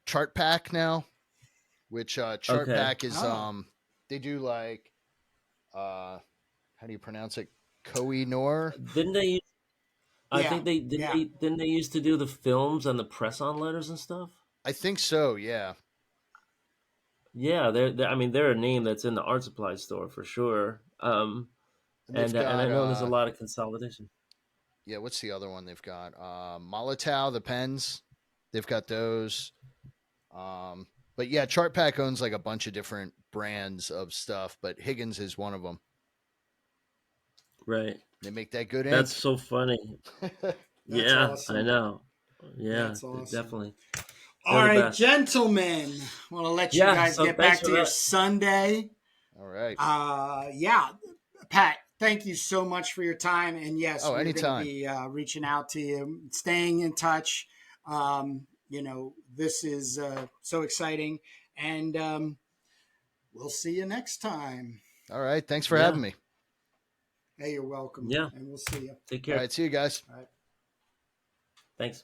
Chart Pack now, which Chart Pack is they do like how do you pronounce it? Koh-i-Noor. Didn't they? I Yeah, think they didn't. yeah. Didn't they used to do the films and the press on letters and stuff? I think so. Yeah, Yeah, I mean, they're a name that's in the art supply store for sure. and they've And I got know there's a lot of consolidation. yeah. What's the other one they've got? Molotov, the pens. They've got those. Um, but yeah, Chart Pack owns like a bunch of different brands of stuff, but Higgins is one of them. Right. They make that good That's ink. so funny. That's Yeah, I awesome. know. Yeah, That's awesome. definitely. All They're the right, best. gentlemen. I want to let you Yeah. guys So get thanks back for to your that. Sunday. All right. Yeah, Pat, thank you so much for your time. And yes, Oh, we're going to anytime. be reaching out to you, staying in touch. This is so exciting. And we'll see you next time. All right. Thanks for Yeah. having me. Hey, you're welcome. Yeah. And we'll see you. Take All care. right. See you guys. All right. Thanks.